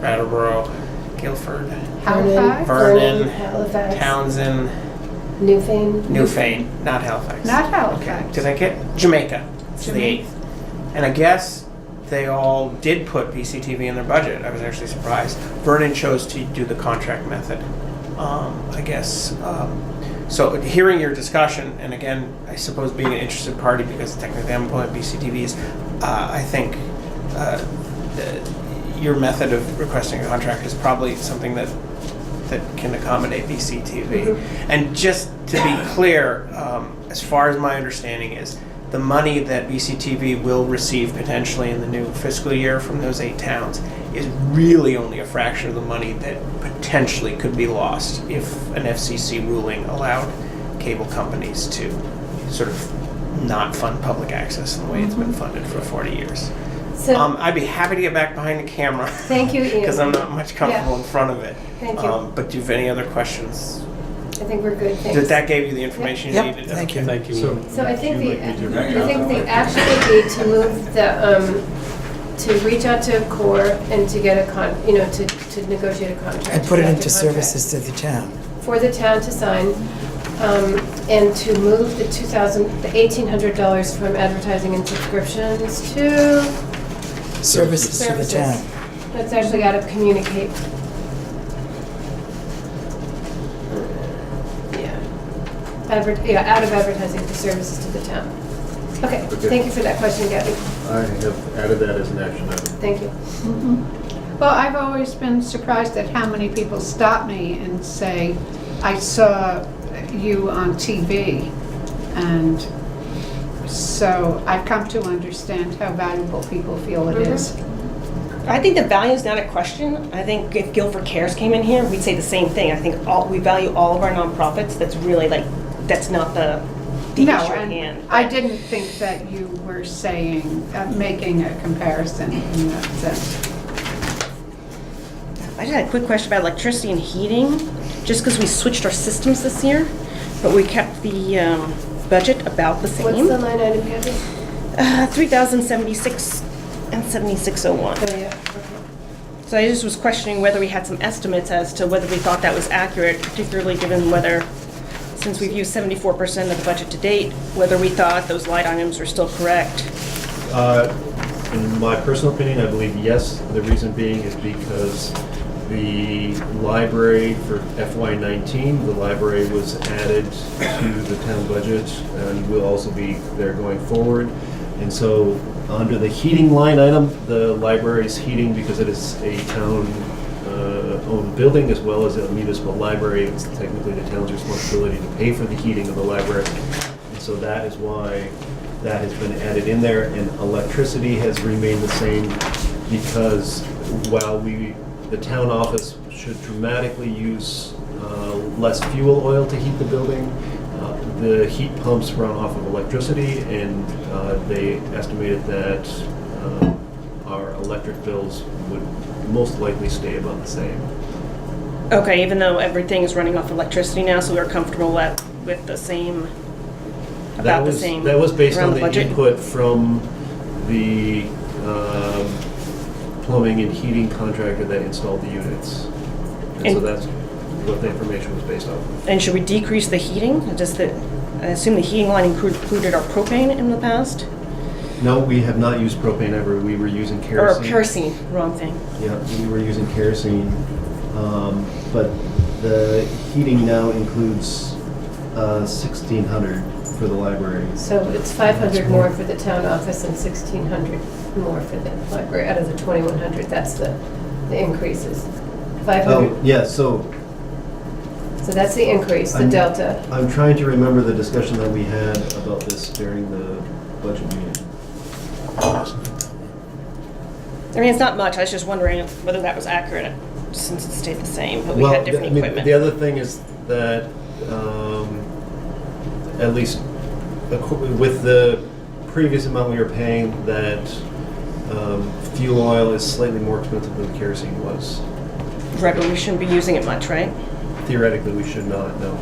Brattleboro, Guilford, Halifax? Vernon, Halifax, Townsend, Newfane. not Halifax. Not Halifax. Did I get Jamaica? It's the 8th. And I guess they all did put BCTV in their budget. I was actually surprised. Vernon chose to do the contract method, I guess. So hearing your discussion, and again, I suppose being an interested party, because technically I'm employed BCTVs, I think your method of requesting a contract is probably something that can accommodate BCTV. And just to be clear, as far as my understanding is, the money that BCTV will receive potentially in the new fiscal year from those 8 towns is really only a fraction of the money that potentially could be lost if an FCC ruling allowed cable companies to sort of not fund public access the way it's been funded for 40 years. So, I'd be happy to get back behind the camera. thank you, Ian. Because I'm not much comfortable in front of it. Thank you. But do you have any other questions? I think we're good, thanks. Did that gave you the information you Yep, needed? thank you. Thank you. So I think would you like me to- I think the action would be to move the, to reach out to Core and to get a to negotiate a contract. And put it draft a into contract services to the town. for the town to sign, and to move the $1,800 from advertising and subscriptions to Services to the services. town. That's actually out of communicate. Yeah, out of advertising for services to the town. Okay, Okay. thank you for that question, Gabby. I have added that as an action item. Thank you. Well, I've always been surprised at how many people stop me and say, I saw you on TV. And so I've come to understand how valuable people feel it is. I think the value is not a question. I think if Guilford Cares came in here, we'd say the same thing. I think we value all of our nonprofits. That's really like, that's not the No, issue at and hand. I didn't think that you were saying, making a comparison in that sense. I just had a quick question about electricity and heating, just because we switched our systems this year, but we kept the budget about the What's same. the line item, Gabby? 3,076 and 7601. Oh, yeah, okay. So I just was questioning whether we had some estimates as to whether we thought that was accurate, particularly given whether, since we've used 74% of the budget to date, whether we thought those line items were still correct. In my personal opinion, I believe yes. The reason being is because the library for FY19, the library was added to the town budget and will also be there going forward. And so under the heating line item, the library's heating, because it is a town-owned building as well as a municipal library, it's technically the town's responsibility to pay for the heating of the library. And so that is why that has been added in there, and electricity has remained the same because while the town office should dramatically use less fuel oil to heat the building, the heat pumps run off of electricity, and they estimated that our electric bills would most likely stay about the same. Okay, even though everything is running off electricity now, so we're comfortable with the same, about the same. That was based around on the budget? input from the plumbing and heating contractor that installed the units. And so And- that's what the information was based on. And should we decrease the heating? I assume the heating line included our propane in the past? No, we have not used propane ever. We were using Or kerosene. kerosene, wrong thing. Yeah, we were using kerosene, but the heating now includes 1,600 for the library. So it's 500 more for the town office and 1,600 more for the library, out of the 2,100, that's the increases. 500, Yeah, so so that's the increase, the I'm- delta. I'm trying to remember the discussion that we had about this during the budget meeting. I mean, it's not much, I was just wondering whether that was accurate, since it stayed the same, but we Well, had different I mean, equipment. the other thing is that, at least with the previous amount we were paying, that fuel oil is slightly more expensive than kerosene was. Right, but we shouldn't be using it much, right? Theoretically, we should not, no.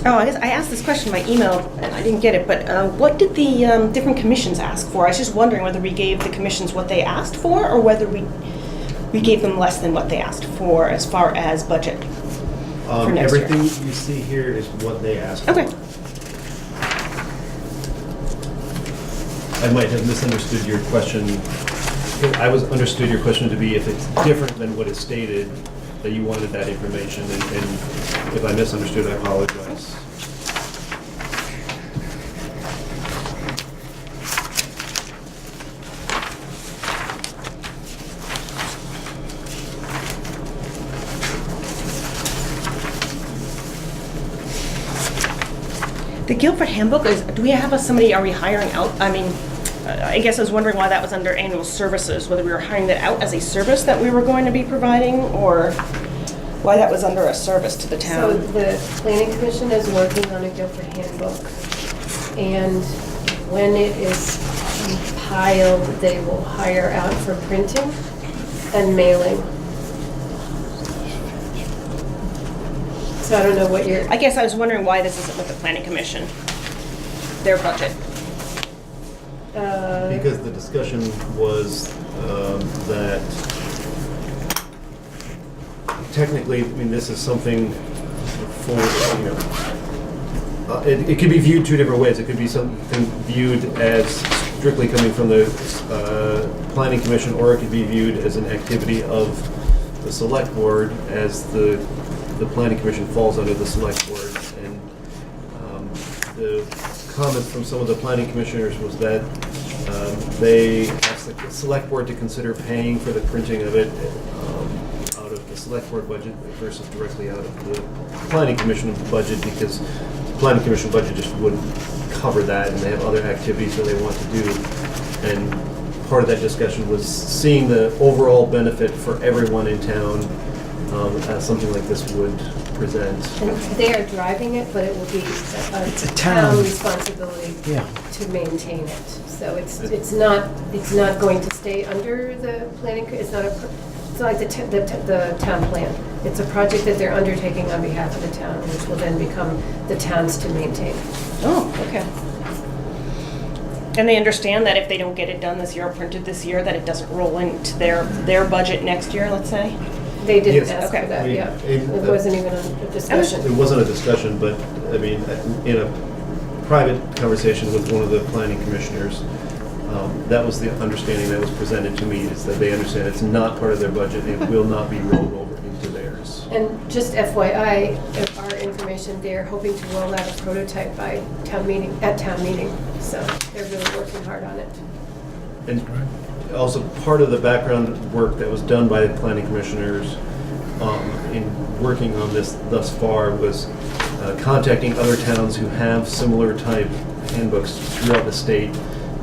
Oh, I guess I asked this question in my email, and I didn't get it, but what did the different commissions ask for? I was just wondering whether we gave the commissions what they asked for, or whether we gave them less than what they asked for as far as budget for next year. Everything you see here is what they asked for. Okay. I might have misunderstood your question. I understood your question to be if it's different than what is stated, that you wanted that information, and if I misunderstood, I apologize. The Guilford handbook, do we have somebody, are we hiring out, I guess I was wondering why that was under annual services, whether we were hiring that out as a service that we were going to be providing, or why that was under a service to the So town. the planning commission is working on a Guilford handbook, and when it is compiled, they will hire out for printing and mailing. So I don't know what you're, I guess I was wondering why this isn't with the planning commission, their budget. Because the discussion was that technically, I mean, this is something for, you know, it could be viewed two different ways. It could be something viewed as strictly coming from the planning commission, or it could be viewed as an activity of the select board, as the planning commission falls under the select board. And the comment from some of the planning commissioners was that they asked the select board to consider paying for the printing of it out of the select board budget versus directly out of the planning commission budget, because the planning commission budget just wouldn't cover that, and they have other activities that they want to do. And part of that discussion was seeing the overall benefit for everyone in town as something like this would present. and they are driving it, but it will be It's a a town. town responsibility Yeah. to maintain it. So it's not going to stay under the planning, it's not like the town plan. It's a project that they're undertaking on behalf of the town, which will then become the town's to maintain. Oh, okay. And they understand that if they don't get it done this year or printed this year, that it doesn't roll into their budget next year, let's say? They didn't Yes. ask for Okay. that, We- yeah. it- It wasn't even a discussion. It wasn't a discussion, but, I mean, in a private conversation with one of the planning commissioners, that was the understanding that was presented to me, is that they understand it's not part of their budget, it will not be rolled over into theirs. And just FYI, our information, they're hoping to roll out a prototype by town meeting, so they're really working hard on it. And also, part of the background work that was done by the planning commissioners in working on this thus far was contacting other towns who have similar type handbooks throughout the state,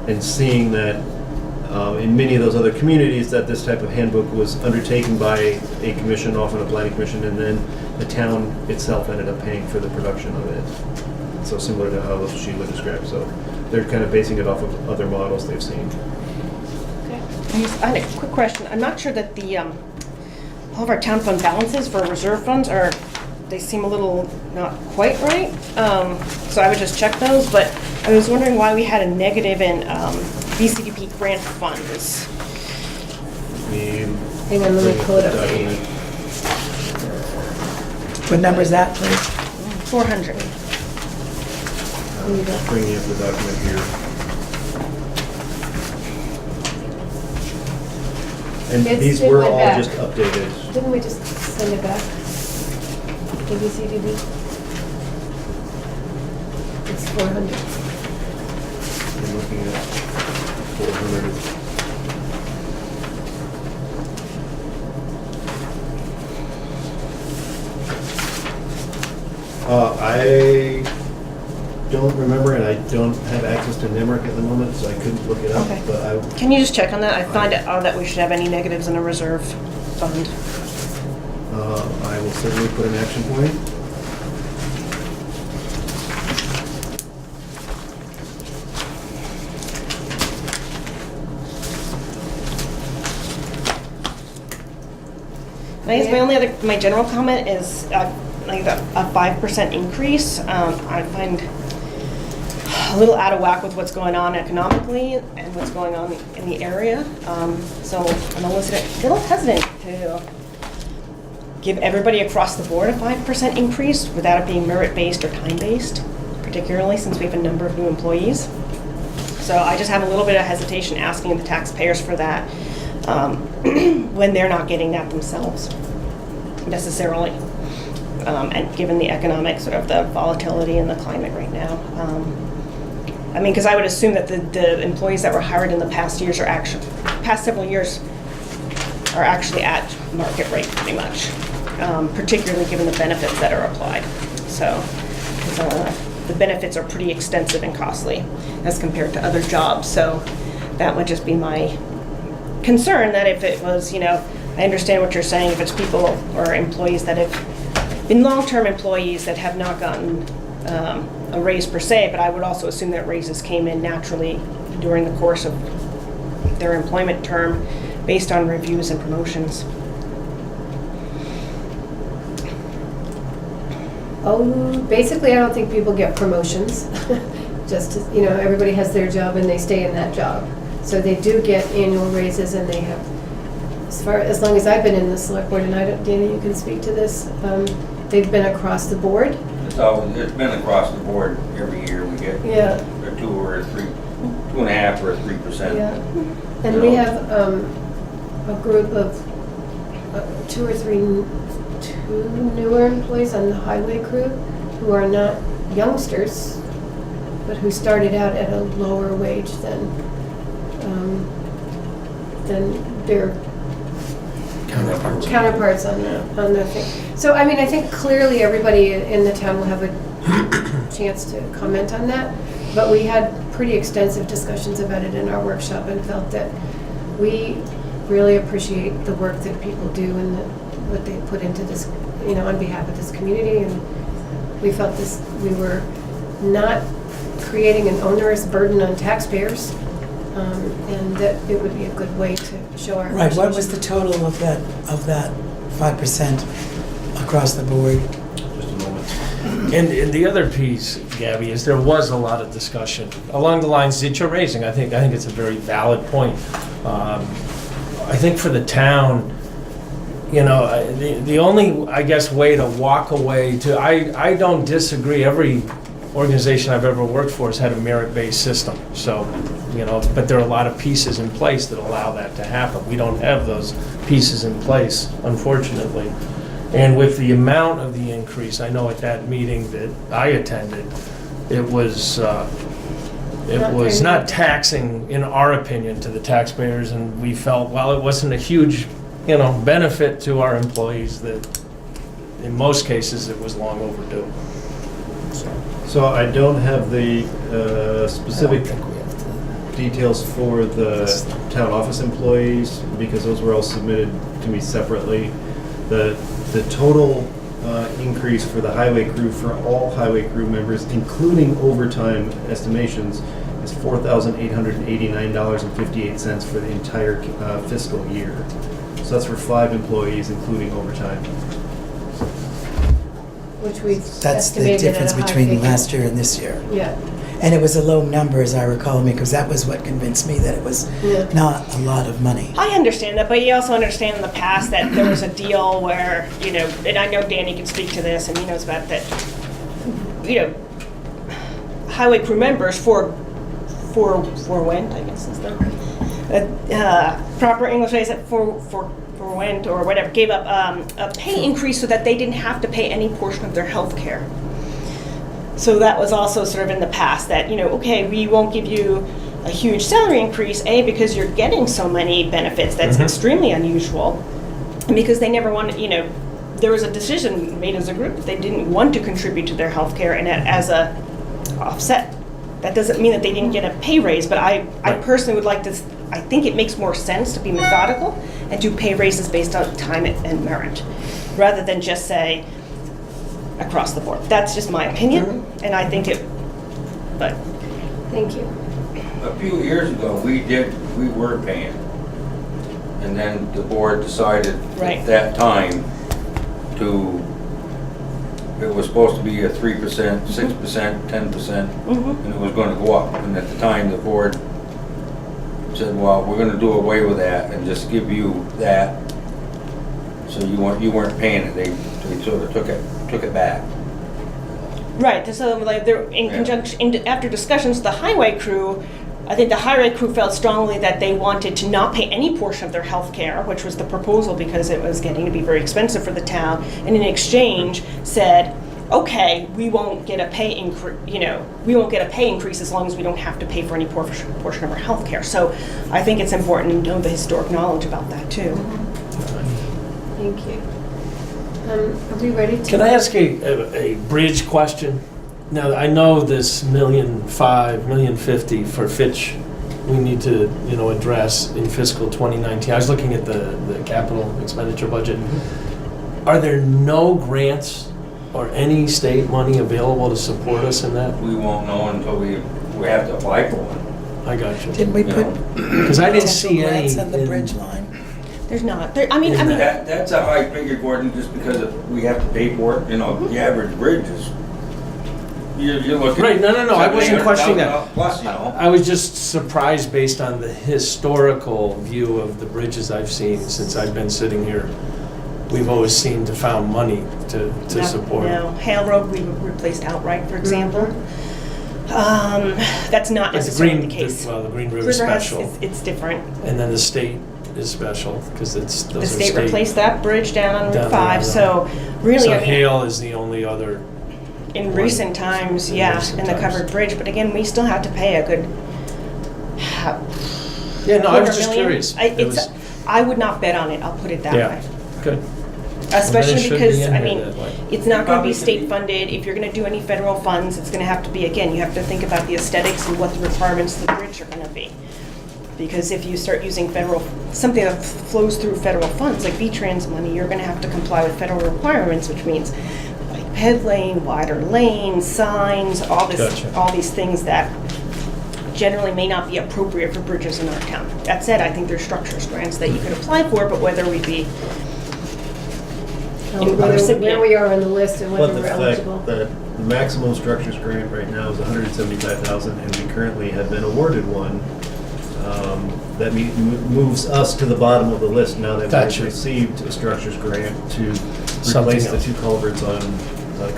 and seeing that in many of those other communities that this type of handbook was undertaken by a commission, often a planning commission, and then the town itself ended up paying for the production of it. So similar to how Sheila described. So they're kind of basing it off of other models they've seen. I had a quick question. I'm not sure that all of our town fund balances for reserve funds they seem a little not quite right. So I would just check those, but I was wondering why we had a negative in BCDP grant funds. Hang on, let me pull it up for you. What number is that, please? 400. Bringing up the document here. And It's these in were my all bag. just updated. Didn't we just send it back? ABCDB? It's 400. I'm looking at 400. I don't remember, and I don't have access to NIMRIC at the moment, so I couldn't look it up. Okay. But Can you just check on that? I find it odd that we should have any negatives in a reserve fund. I will certainly put an action point. I guess my general comment is like a 5% increase. I find a little out of whack with what's going on economically and what's going on in the area. So I'm a little hesitant to give everybody across the board a 5% increase without it being merit-based or time-based, particularly since we have a number of new employees. So I just have a little bit of hesitation asking the taxpayers for that when they're not getting that themselves necessarily. And given the economic sort of the volatility in the climate right now. I mean, because I would assume that the employees that were hired in the past several years are actually at market rate pretty much, particularly given the benefits that are applied. So the benefits are pretty extensive and costly as compared to other jobs. So That would just be my concern, that if it was, I understand what you're saying, if it's people or employees that have been long-term employees that have not gotten a raise per se, but I would also assume that raises came in naturally during the course of their employment term based on reviews and promotions. Oh, basically, I don't think people get promotions. Just, everybody has their job and they stay in that job. So they do get annual raises, and they have, as long as I've been in the select board, and Danny, you can speak to this, they've been across the board. It's been across the board every year. We get Yeah. a 2 or a 3, 2.5 or a 3%. Yeah. And we have a group of 2 or 3 newer employees on the highway crew who are not youngsters, but who started out at a lower wage than their counterparts on the thing. So, I mean, I think clearly everybody in the town will have a chance to comment on that, but we had pretty extensive discussions about it in our workshop and felt that we really appreciate the work that people do and what they put into this, on behalf of this community, and we felt we were not creating an onerous burden on taxpayers, and that it would be a good way to show our Right, what was appreciation. the total of that 5% across the board? Just a moment. And the other piece, Gabby, is there was a lot of discussion along the lines that you're raising. I think it's a very valid point. I think for the town, the only, I guess, way to walk away I don't disagree. Every organization I've ever worked for has had a merit-based system. So, but there are a lot of pieces in place that allow that to happen. We don't have those pieces in place, unfortunately. And with the amount of the increase, I know at that meeting that I attended, it was not taxing, in our opinion, to the taxpayers, and we felt, while it wasn't a huge, benefit to our employees, that in most cases it was long overdue. So I don't have the specific details for the town office employees, because those were all submitted to me separately. The total increase for the highway crew, for all highway crew members, including overtime estimations, is $4,889.58 for the entire fiscal year. So that's for 5 employees, including overtime. Which we That's the estimated difference at a high between figure. last year and this year. Yeah, And it was a low number, as I recall, because that was what convinced me that it was Yeah. not a lot of money. I understand that, but you also understand in the past that there was a deal where, and I know Danny can speak to this and he knows about that, highway crew members forwent, I guess is the proper English way, is it forwent or whatever, gave up a pay increase so that they didn't have to pay any portion of their health care. So that was also sort of in the past that, okay, we won't give you a huge salary increase, because you're getting so many benefits that's extremely unusual, and because they never wanted, there was a decision made as a group that they didn't want to contribute to their health care and as a offset. That doesn't mean that they didn't get a pay raise, but I personally would like to, I think it makes more sense to be methodical and do pay raises based on time and merit, rather than just say across the board. That's just my opinion, and I think but. thank you. A few years ago, we were paying. And then the board decided Right. at that time it was supposed to be a 3%, 6%, 10%, and it was gonna go up. And at the time, the board said, well, we're gonna do away with that and just give you that. So you weren't paying it. They sort of took it back. Right, so like in conjunction, after discussions with the highway crew, I think the highway crew felt strongly that they wanted to not pay any portion of their health care, which was the proposal because it was getting to be very expensive for the town, and in exchange said, okay, we won't get a pay increase, we won't get a pay increase as long as we don't have to pay for any portion of our health care. So I think it's important to know the historic knowledge about that too. Thank you. Are we ready to? Can I ask a bridge question? Now, I know this $1,005,000, $1,050,000 for Fitch we need to, address in fiscal 2019. I was looking at the capital expenditure budget. Are there no grants or any state money available to support us in that? We won't know until we have to apply for one. I got you. Didn't we You put know. Because I didn't see any. grants on the in- bridge line? There's not. I mean, That's a high figure, Gordon, just because we have to pay for it. The average bridge is, you're looking. Right, no, I wasn't questioning that. $700,000 Plus, I was just surprised based on the historical view of the bridges I've seen since I've been sitting here. We've always seemed to found money to support. No, Hale Road we replaced outright, for example. That's not But necessarily the case. Well, the Green River River has- Special, it's different. and then the state is special because those The are state replaced that bridge down on Down Route there, 5, yeah. so really, So I mean, Hale is the only other. in recent times, In yeah, recent in the times. covered bridge, but again, we still have to pay a good Yeah, no, I was just $250,000. curious. It was- I would not bet on it, I'll put it that Yeah. way. Good. Especially it should be because, in I here mean, that way. it's not gonna Probably be should state be. funded. If you're gonna do any federal funds, it's gonna have to be, again, you have to think about the aesthetics and what the requirements of the bridge are gonna be. Because if you start using something that flows through federal funds, like V-Trans money, you're gonna have to comply with federal requirements, which means like ped lane, wider lanes, signs, Gotcha. all these things that generally may not be appropriate for bridges in our town. That said, I think there's structures grants that you could apply for, but whether we be Where we are on the list and But whether the we're fact eligible. that the maximum structures grant right now is $175,000, and we currently have been awarded one, that moves us to the bottom of the list now that we've Gotcha. received a structures grant to Something replace the else. 2 culverts on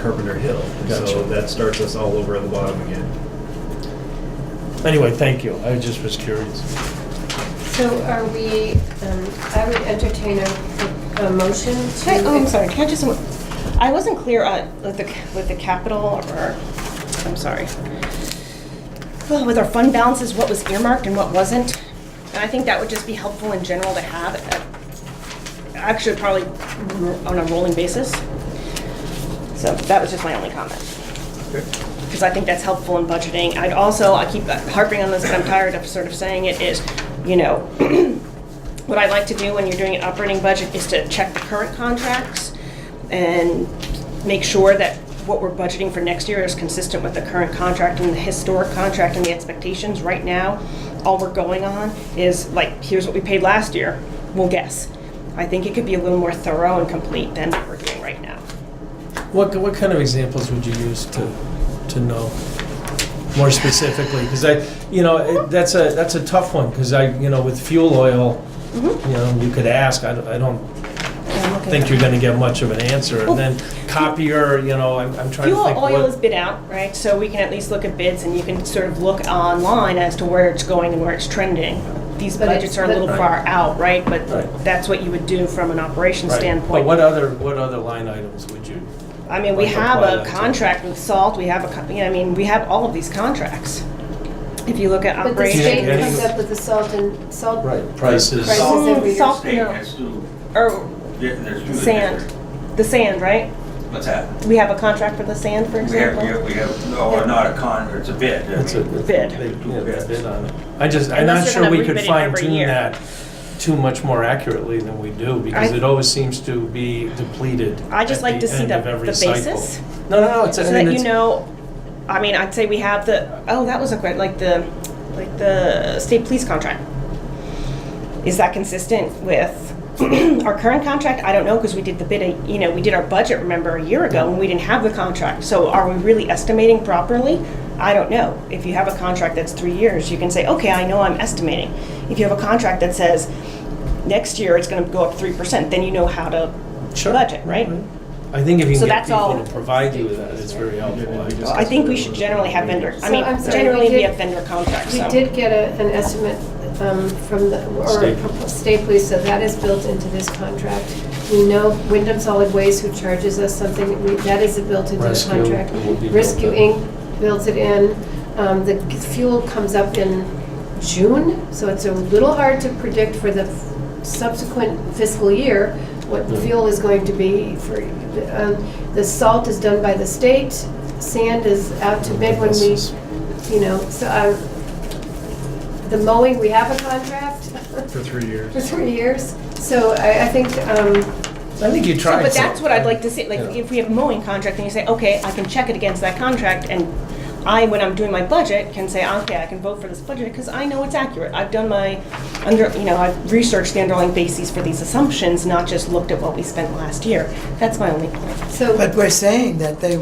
Carpenter Hill. Gotcha. So that starts us all over at the bottom again. Anyway, thank you. I just was curious. So are we, I would entertain a motion to. I'm sorry, can I just, I wasn't clear with the capital, or, I'm sorry. Well, with our fund balances, what was earmarked and what wasn't. And I think that would just be helpful in general to have, actually probably on a rolling basis. So that was just my only comment. Because I think that's helpful in budgeting. I keep harping on this, but I'm tired of sort of saying it, is, what I like to do when you're doing an operating budget is to check the current contracts and make sure that what we're budgeting for next year is consistent with the current contract and the historic contract and the expectations. Right now, all we're going on is like, here's what we paid last year, we'll guess. I think it could be a little more thorough and complete than what we're doing right now. What kind of examples would you use to know more specifically? Because that's a tough one, because with fuel oil, you could ask, I don't think you're going to get much of an answer. And then copier, I'm trying to Fuel think oil is what. bid out, right? So we can at least look at bids and you can sort of look online as to where it's going and where it's trending. These But budgets are a little Right. far out, right? But Right. that's what you would do from an operations Right. standpoint. But what other line items would you? I mean, we like have apply a that to? contract with Salt, we have we have all of these contracts. If you look at But the operations. state Yeah. comes up with the salt Prices. Prices every year. Salt, State no, has to, or there's two sand, different- the sand, right? What's that? We have a contract for the sand, for example? We have, no, not a it's a bid. I It's a mean, Bid. They bid on it. I'm Unless not they're sure gonna we could rebid it fine every tune year. that too much more accurately than we do, because I- it always seems to be depleted. I just at like to the see end of the every cycle. basis. No, it's, So I mean, that you it's, know, I'd say we have that was a great, like the state police contract. Is that consistent with our current contract? I don't know, because we did the bid, we did our budget, remember, a year ago, and we didn't have the contract. So are we really estimating properly? I don't know. If you have a contract that's 3 years, you can say, okay, I know I'm estimating. If you have a contract that says next year it's going to go up 3%, then you know how to Sure. budget, right? I think if you So can get that's all- people to provide you with that, it's very helpful. Well, I think we should generally have vendor, So, I'm sorry, generally we we did- have vendor contracts, We so. did get an estimate from the, State. state police, so that is built into this contract. We know Wyndham Solid Waste, who charges us something, that is built into the Rescue contract. will be built Rescue in. Inc. builds it in. The fuel comes up in June, so it's a little hard to predict for the subsequent fiscal year what the fuel is going to be for. The salt is done by the state, sand is out to bid when we, so the mowing, we have a contract For 3 years. for 3 years. So I think, I think you tried. But that's what I'd like to see, like, Yeah. if we have a mowing contract and you say, okay, I can check it against that contract, and when I'm doing my budget, can say, okay, I can vote for this budget because I know it's accurate. I've done my, I've researched the underlying bases for these assumptions, not just looked at what we spent last year. That's my only point. so But we're saying that they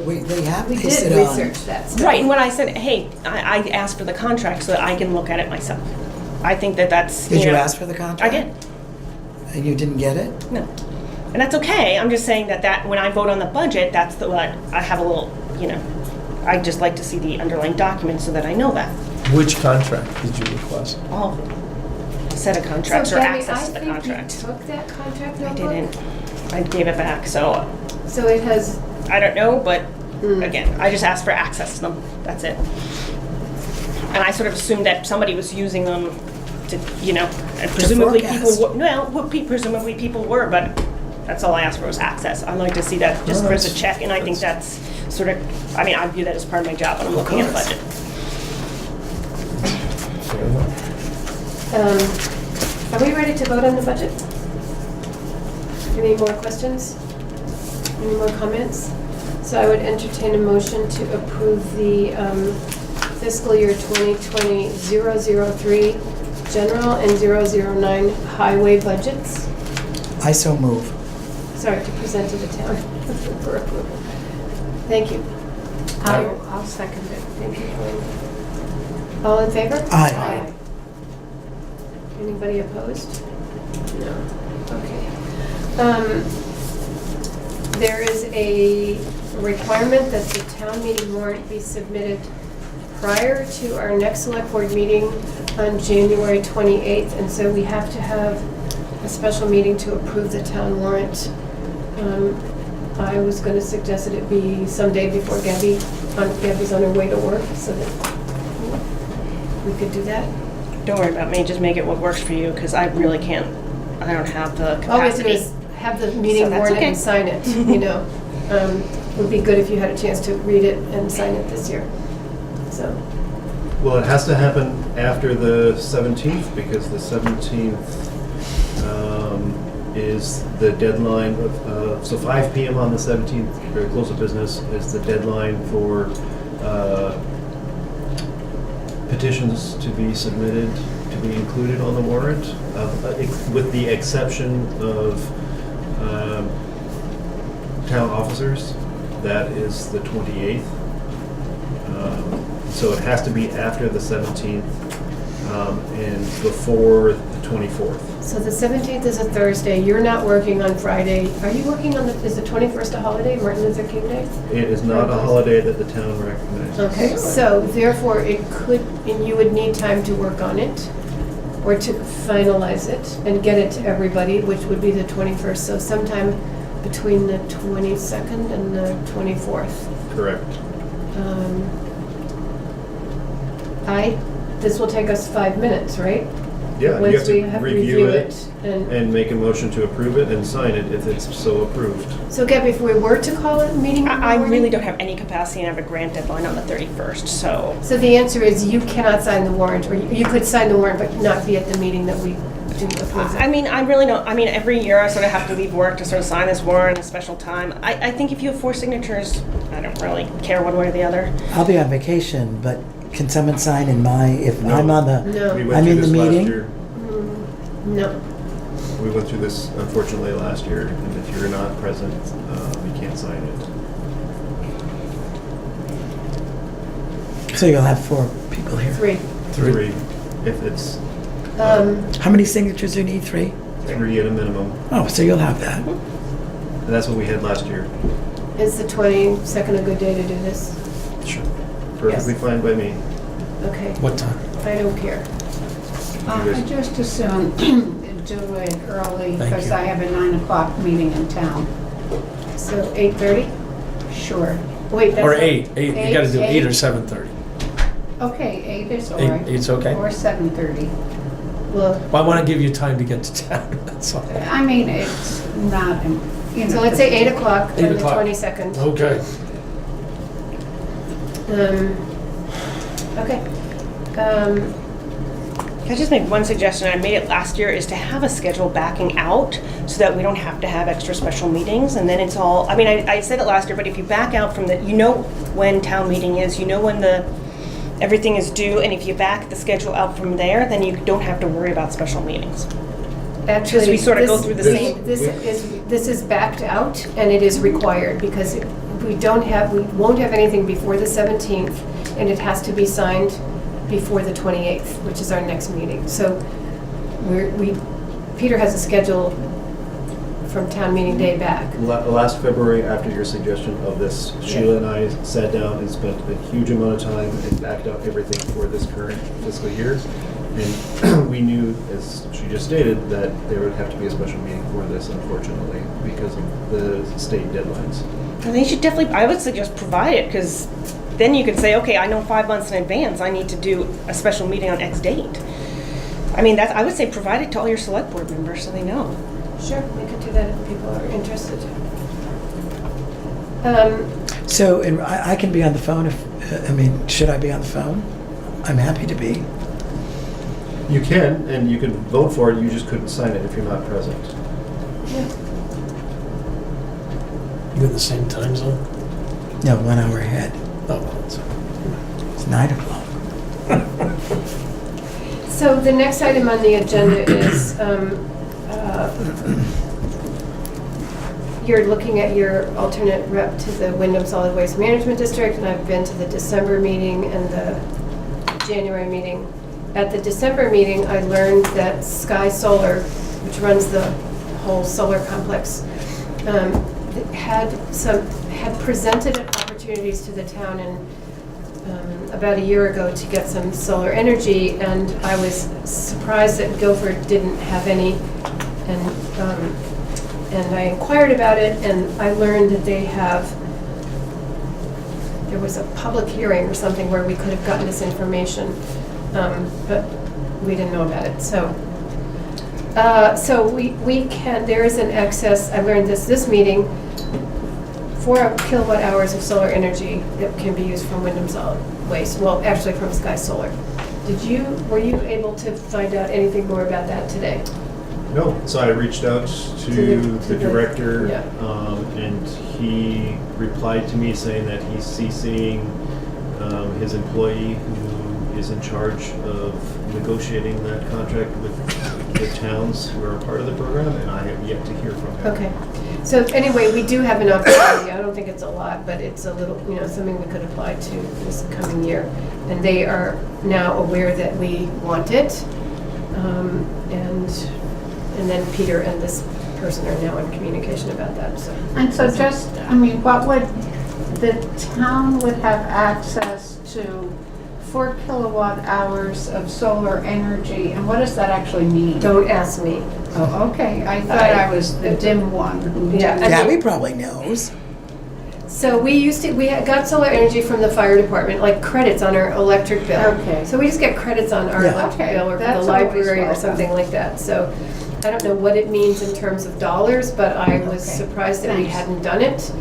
have we based did it on. research that stuff. Right, and when I said, hey, I asked for the contract so that I can look at it myself. I think that's, Did you ask for the contract? I did, And you didn't get it? no. And that's okay, I'm just saying that when I vote on the budget, that's what, I have a little, I just like to see the underlying documents so that I know that. Which contract did you request? All set of contracts So, or Gabby, access to the I contract. think you took that contract I notebook. didn't. I gave it back, so So it has, I don't know, but Hmm. again, I just asked for access to them. That's it. And I sort of assumed that somebody was using them to, and presumably people forecast. presumably people were, but that's all I asked for was access. I like to see that just Well, as a check, and I think that's sort of, I view that as part of my job when I'm looking at the course. budget. Fair enough. are we ready to vote on the budget? Any more questions? Any more comments? So I would entertain a motion to approve the fiscal year 2020 003 general and 009 highway budgets. I so move. Sorry, to present to the town for approval. Thank you. I'll second it. Thank you, Colleen. All in favor? Aye. Anybody opposed? No. Okay. There is a requirement that the town meeting warrant be submitted prior to our next select board meeting on January 28th, and so we have to have a special meeting to approve the town warrant. I was going to suggest that it be someday before Gabby's on her way to work, so that we could do that. Don't worry about me, just make it what works for you, because I really can't, I don't have the All we have to do capacity. is have the meeting So that's warrant okay. and sign it, Would be good if you had a chance to read it and sign it this year, so. Well, it has to happen after the 17th, because the 17th is the deadline of, so 5 PM on the 17th, or close of business, is the deadline for petitions to be submitted, to be included on the warrant, with the exception of town officers. That is the 28th. So it has to be after the 17th and before the 24th. So the 17th is a Thursday, you're not working on Friday. Are you working on is the 21st a holiday, Martin Luther King Day? It is not a holiday that the town recognizes. Okay, so therefore it could, and you would need time to work on it, or to finalize it and get it to everybody, which would be the 21st, so sometime between the 22nd and the 24th. Correct. This will take us 5 minutes, right? Yeah, you Once have we to have review it and, and make a motion to approve it and sign it if it's so approved. so Gabby, if we were to call it a meeting in the I morning- really don't have any capacity, and I have a grant deadline on the 31st, so. So the answer is you cannot sign the warrant, or you could sign the warrant, but not be at the meeting that we do approve I it. mean, I really don't, every year I sort of have to leave work to sort of sign this warrant at a special time. I think if you have 4 signatures, I don't really care one way or the other. I'll be on vacation, but can someone sign in if No. I'm on the, No. We I'm went through in the this last meeting? year. No. We went through this unfortunately last year, and if you're not present, you can't sign it. So you'll have 4 people here. 3. 3, if it's How many signatures do you need? 3? 3 at a minimum. Oh, so you'll have that. And that's what we had last year. Is the 22nd a good day to do this? Sure. Perfectly fine by me. Okay, What time? I don't care. I just assume do it early Thank because you. I have a 9 o'clock meeting in town. So 8:30? Sure. Wait, that's Or not- 8, you gotta do 8 or 7:30. Okay, 8 is all 8, right. 8's okay? Or 7:30. Well, Well, I wanna give you time to get to town, that's all. I mean, it's not, so let's say 8 o'clock 8 on the o'clock. 22nd. Okay. Okay. Can I just make one suggestion? I made it last year, is to have a schedule backing out so that we don't have to have extra special meetings. And then it's all, I mean, I said it last year, but if you back out from the, you know when town meeting is, you know when everything is due, and if you back the schedule out from there, then you don't have to worry about special meetings. Actually, we sort of go through the same- This is backed out, and it is required, because we won't have anything before the 17th, and it has to be signed before the 28th, which is our next meeting. So Peter has a schedule from town meeting day back. Last February, after your suggestion of this, Sheila and I sat down and spent a huge amount of time and backed out everything for this current fiscal year. And we knew, as she just stated, that there would have to be a special meeting for this, unfortunately, because of the state deadlines. And they should definitely, I would suggest provide it, because then you can say, okay, I know 5 months in advance, I need to do a special meeting on X date. I mean, I would say provide it to all your select board members so they know. Sure, we could do that if people are interested. So, and I can be on the phone if, should I be on the phone? I'm happy to be. You can, and you can vote for it, you just couldn't sign it if you're not present. You in the same time zone? No, 1 hour ahead. Oh, well, It's 9 o'clock. So the next item on the agenda is, you're looking at your alternate rep to the Wyndham Solid Waste Management District, and I've been to the December meeting and the January meeting. At the December meeting, I learned that Sky Solar, which runs the whole solar complex, had presented opportunities to the town about a year ago to get some solar energy, and I was surprised that Guilford didn't have any, and I inquired about it, and I learned that there was a public hearing or something where we could have gotten this information, but we didn't know about it. So we can, there is an excess, I learned this meeting, 4 kilowatt hours of solar energy that can be used from Wyndham Solid Waste, well, actually from Sky Solar. Were you able to find out anything more about that today? No, so I reached out to the director, yeah. And he replied to me saying that he's CCing his employee who is in charge of negotiating that contract with the towns who are a part of the program, and I have yet to hear from him. Okay. So anyway, we do have an opportunity. I don't think it's a lot, but it's a little, something we could apply to this coming year. And they are now aware that we want it. And then Peter and this person are now in communication about that, so. And so just, what would, the town would have access to 4 kilowatt hours of solar energy, and what does that actually mean? Don't ask me. Oh, okay, I thought I was the dim one who Yeah. didn't. Gabby probably knows. So we got solar energy from the fire department, like credits on our electric bill. Okay. So we just get credits on our Yeah. electric Okay, bill or for the that's library or always something welcome. like that. So I don't know what it means in terms of dollars, but I was Okay. surprised that we Thanks. hadn't done it.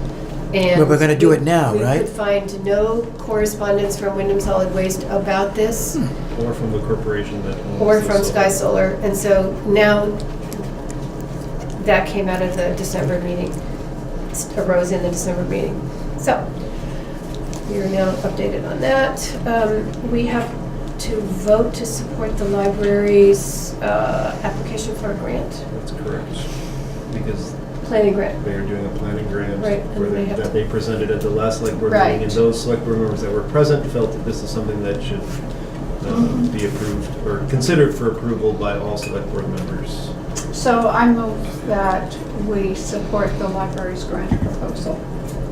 And But we're gonna do it now, we right? could find no correspondence from Wyndham Solid Waste about this Or from the corporation that owns or the from solar. Sky Solar. And so now that came out of the December meeting, arose in the December meeting. So we are now updated on that. We have to vote to support the library's application for a grant, That's correct, because planning grant. they are doing a planning grant Right, and where they have that they presented at the last select board Right. meeting, and those select board members that were present felt that this is something that should be approved or considered for approval by all select board members. So I move that we support the library's grant proposal.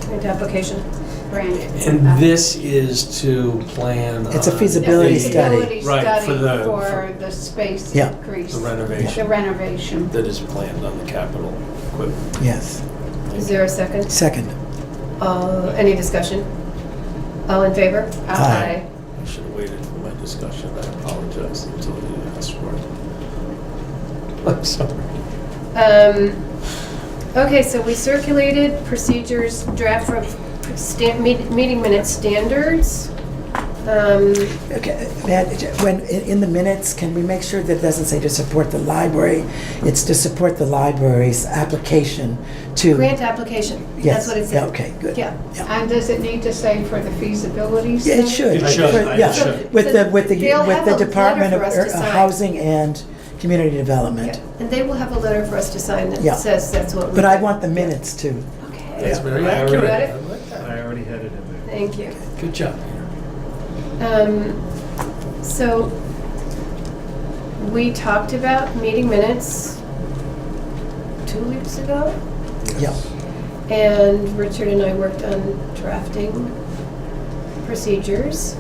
Grant application. Grant. And this is to plan. It's a on feasibility the- study. Feasibility Right, study for for the space Yeah. increase. The The renovation renovation. that is planned on the capital equipment. Yes. Is there a second? Second. Any discussion? All in favor? Aye. I should have waited for my discussion. I apologize until you asked for it. I'm sorry. Okay, so we circulated procedures, draft from meeting minute standards. Okay, Matt, when, in the minutes, can we make sure that it doesn't say to support the library? It's to support the library's application to. Grant application, Yes, that's what it yeah, said. okay, good. Yeah. And does it need to say for the feasibility Yeah, study? it should. It should. For- Yeah, It should. with the, with the, They'll with have the a letter Department of for us to sign. Housing and Community Development. Yeah. And they will have a letter for us to sign that Yeah. says that's what we. But I did. want the minutes too. Okay, That's very I accurate. already- I like that. I already had it in there. thank you. Good job, Peter. So we talked about meeting minutes 2 weeks ago, Yeah. and Richard and I worked on drafting procedures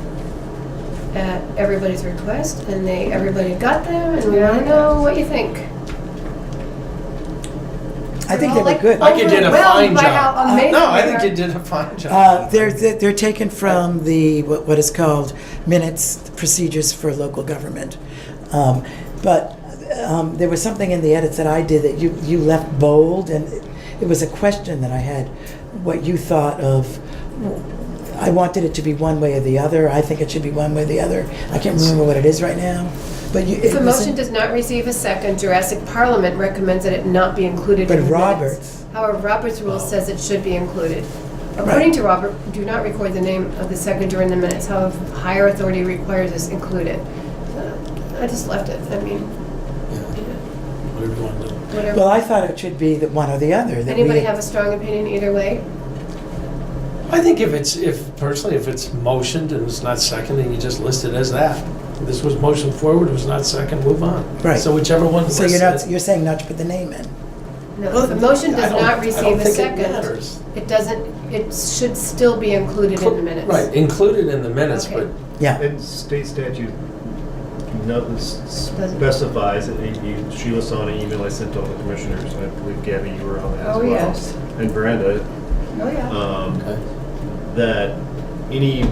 at everybody's request, and everybody got them, and we want to know what you think. I think We're they all, were good. I think you did a overwhelmed fine by job. how amazing No, I they think are. you did a fine job. They're taken from the, what is called minutes procedures for local government. But there was something in the edits that I did that you left bold, and it was a question that I had, what you thought of. I wanted it to be one way or the other. I think it should be one way or the other. I can't remember what it is right now. But you, If a it was motion in- does not receive a second, Jurassic Parliament recommends that it not be included But in the Roberts- minutes. However, Robert's rule Oh. says it should be included. According to Robert, do not record the name of the seconder in the minutes. However, higher authority requires this included. I just left it. I mean, Yeah, whatever you want to do. whatever. Well, I thought it should be the one or the other. that Anybody we- have a strong opinion either way? I think if it's motioned and it's not seconded, you just list it as that. This was motioned forward, it was not second, move on. Right. So whichever one So you're saying not to put the name in? No, if a motion does not I receive don't a think it second, matters. it doesn't, it should still be included in the minutes. Right, included in the minutes, Okay. but Yeah. And state statute specifies, Sheila saw an email I sent to all the commissioners, I believe Gabby, you were on that as Oh, well. yes. And Brenda, Oh, yeah. okay. that any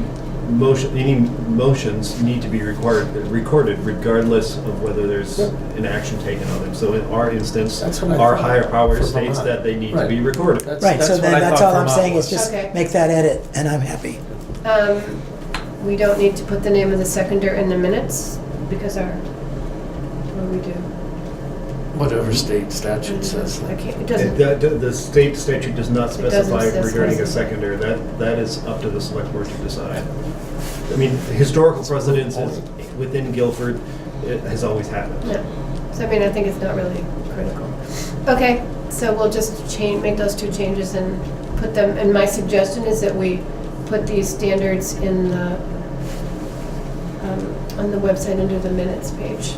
motions need to be recorded regardless of whether there's an action taken on them. So in our instance, That's what I our thought higher power for states Vermont. that they need to Right. be recorded. Right, so what then I that's thought all I'm Vermont saying is was. just Okay. make that edit, and I'm happy. We don't need to put the name of the seconder in the minutes because what do we do? Whatever state statute says. I can't, it doesn't. The state statute does not It doesn't specify specify. regarding a seconder. That is up to the select board to decide. I mean, historical precedence is within Guilford, it has always happened. No. So I mean, I think it's not really critical. Okay, so we'll just make those two changes and put them, and my suggestion is that we put these standards in the, on the website under the minutes page.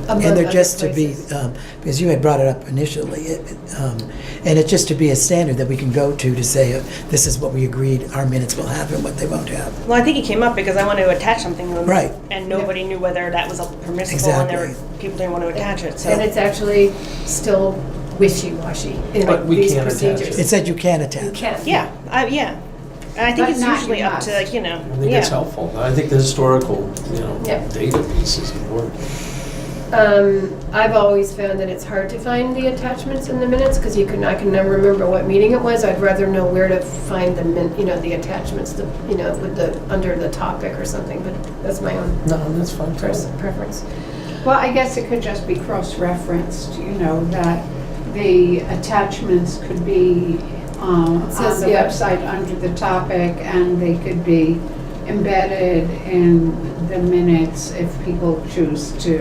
And among they're other just to be, places. because you had brought it up initially, and it's just to be a standard that we can go to say, this is what we agreed our minutes will have and what they won't have. Well, I think it came up because I wanted to attach something to them. Right. And nobody knew whether that was permissible, and Exactly. people didn't want to attach it, so. And it's actually still wishy-washy in But we these can't attach procedures. It said you can You attach. can. Yeah, yeah. And I think But it's not usually you up to, must. you know, I think it's yeah. helpful. I think the historical, Yeah. database is important. I've always found that it's hard to find the attachments in the minutes because I can never remember what meeting it was. I'd rather know where to find the attachments, with under the topic or something, but that's my own No, that's fine. preference. Well, I guess it could just be cross-referenced, that the attachments could be on says, the yeah. website under the topic, and they could be embedded in the minutes if people choose to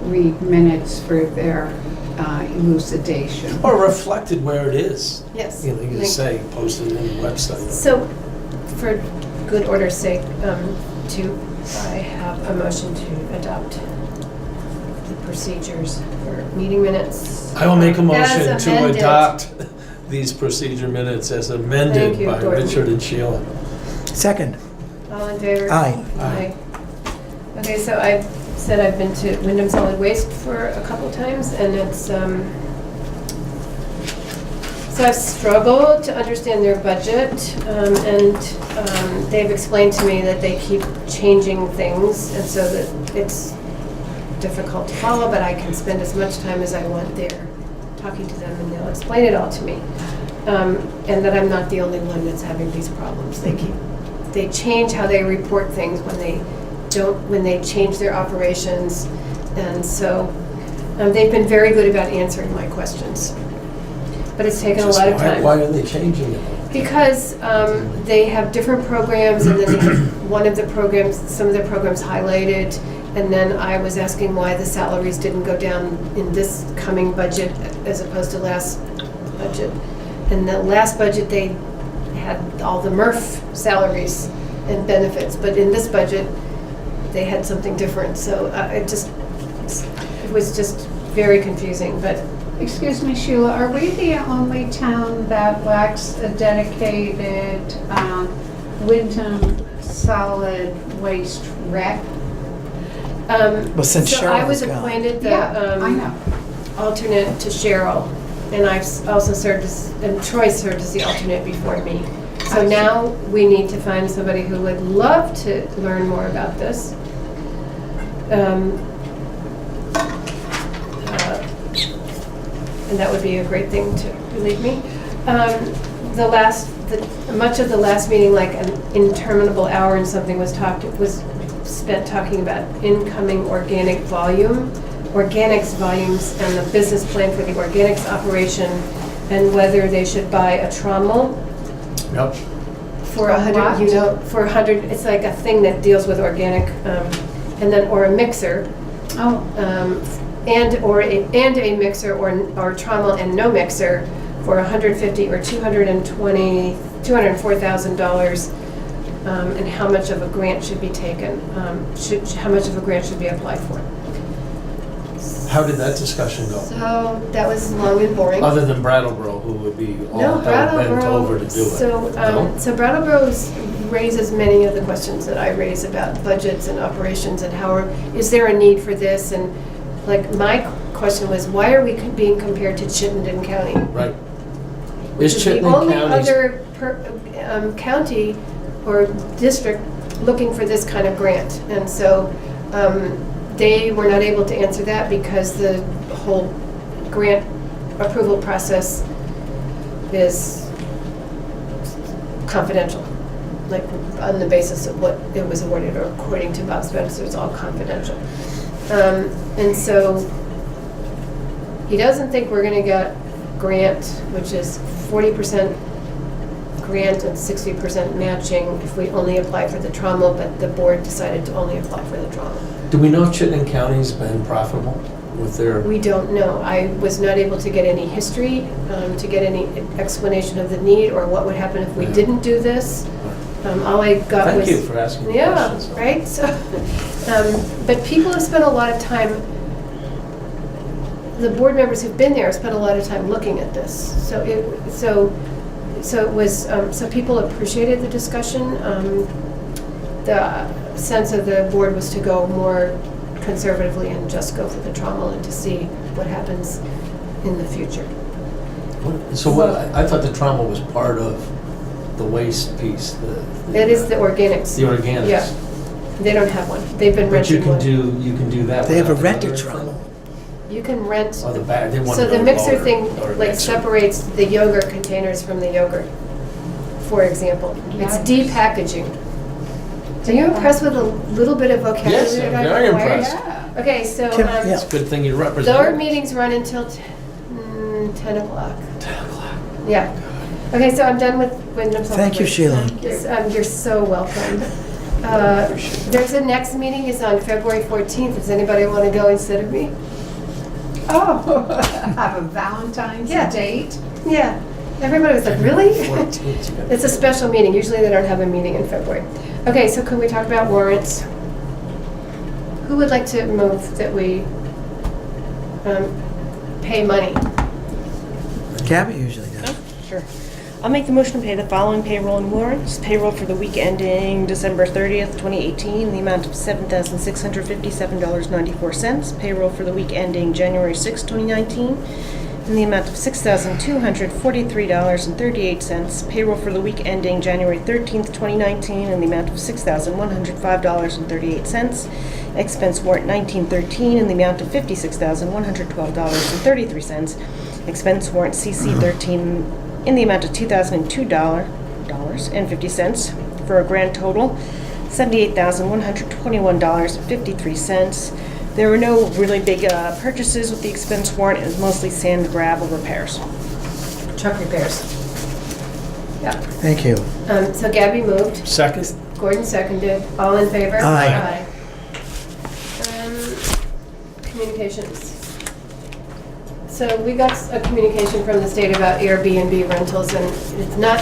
read minutes for their elucidation. Or reflected where it is. Yes. You can just say, posted in the website. So, for good order's sake, I have a motion to adopt the procedures for meeting minutes. I will make a As motion to amended. adopt these procedure minutes as Thank amended you, by Gordon. Richard and Sheila. Second. All in favor? Aye. Aye. Okay, so I've said I've been to Wyndham Solid Waste for a couple times, and it's, so I've struggled to understand their budget, and they've explained to me that they keep changing things, and so that it's difficult to follow, but I can spend as much time as I want there talking to them, and they'll explain it all to me. And that I'm not the only one that's having these problems. They keep they change how they report things when they change their operations. And so they've been very good about answering my questions. But it's taken a lot of time. Why are they changing it? Because they have different programs, and then they have some of the programs highlighted, and then I was asking why the salaries didn't go down in this coming budget as opposed to last budget. And the last budget, they had all the MRF salaries and benefits, but in this budget, they had something different. So it was just very confusing, but Excuse me, Sheila, are we the only town that lacks a dedicated Wyndham solid waste rep? Well, since so I was Cheryl's gone. appointed the I know. alternate to Cheryl, and I've also served as, and Troy served as the alternate before me. So I see. now we need to find somebody who would love to learn more about this. And that would be a great thing to relieve me. Much of the last meeting, like an interminable hour and something, was spent talking about incoming organics volumes, and the business plan for the organics operation, and whether they should buy a trommel Yep. for 100. For 100, it's like a thing that deals with organic, and then or a mixer. Oh, And a mixer or trommel and no mixer for $150,000 or $204,000, and how much of a grant should be taken? How much of a grant should be applied for? How did that discussion go? So that was long and boring. Other than Brattleboro, who would be all No, hell bent over to do it. So Brattleboro raises many of the questions that I raise about budgets and operations and is there a need for this? And like my question was, why are we being compared to Chittenden County? Right. Which Is is the Chittenden only County's- other county or district looking for this kind of grant. And so they were not able to answer that because the whole grant approval process is confidential, like on the basis of what it was awarded, or according to Bob Spencer, it's all confidential. And so he doesn't think we're going to get grant, which is 40% grant and 60% matching if we only apply for the trommel, but the board decided to only apply for the trommel. Do we know if Chittenden County's been profitable with their? We don't know. I was not able to get any history, to get any explanation of the need or what would happen if we didn't do this. All I got was... Thank you for asking the questions. Yeah, right? So, but people have spent a lot of time, the board members who've been there have spent a lot of time looking at this. So people appreciated the discussion. The sense of the board was to go more conservatively and just go for the trommel and to see what happens in the future. So what, I thought the trommel was part of the waste piece. It is the organics. The organics. Yeah. They don't have one. They've been But you renting one. can do that. They have a without the renter other trommel. You can rent. Oh, the bag, they want So the to mixer lower, thing or like mixer. separates the yogurt containers from the yogurt, for example. It's Yikes. depackaging. Are you impressed with a little bit of vocabulary? Yes, I'm that I very acquired? impressed. yeah. Okay, so Yeah. It's a good thing you represent. our meetings run until 10 o'clock. 10 o'clock. Yeah. Okay, so I'm done with Wyndham Thank you, Sheila. You're so welcome. There's a next meeting is on February 14th. Does anybody want to go instead of me? Oh, have a Valentine's Yeah. date? Yeah. Everybody was like, really? 14th, you got- It's a special meeting. Usually they don't have a meeting in February. Okay, so could we talk about warrants? Who would like to move that we pay money? Gabby usually does. Sure. I'll make the motion to pay the following payroll and warrants. Payroll for the week ending December 30th, 2018, in the amount of $7,657.94. Payroll for the week ending January 6th, 2019, in the amount of $6,243.38. Payroll for the week ending January 13th, 2019, in the amount of $6,105.38. Expense warrant 1913 in the amount of $56,112.33. Expense warrant CC 13 in the amount of $2,002.50. for a grand total $78,121.53. There were no really big purchases with the expense warrant. It was mostly sand, gravel repairs. Truck repairs. Yeah. Thank you. So Gabby moved, Second? Gordon seconded, all in favor? Aye. Communications. So we got a communication from the state about Airbnb rentals, and it's not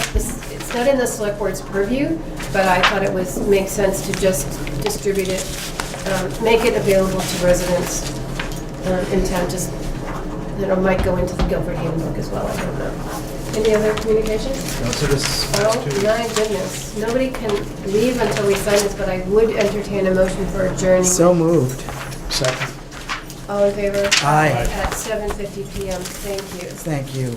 in the select board's purview, but I thought it makes sense to just distribute it, make it available to residents in town, just, might go into the Guilford handbook as well, I don't know. Any other communications? So this. Oh, my goodness. Nobody can leave until we sign this, but I would entertain a motion for adjourning. So moved. Second. All in favor? Aye. At 7:50 PM. Thank you. Thank you.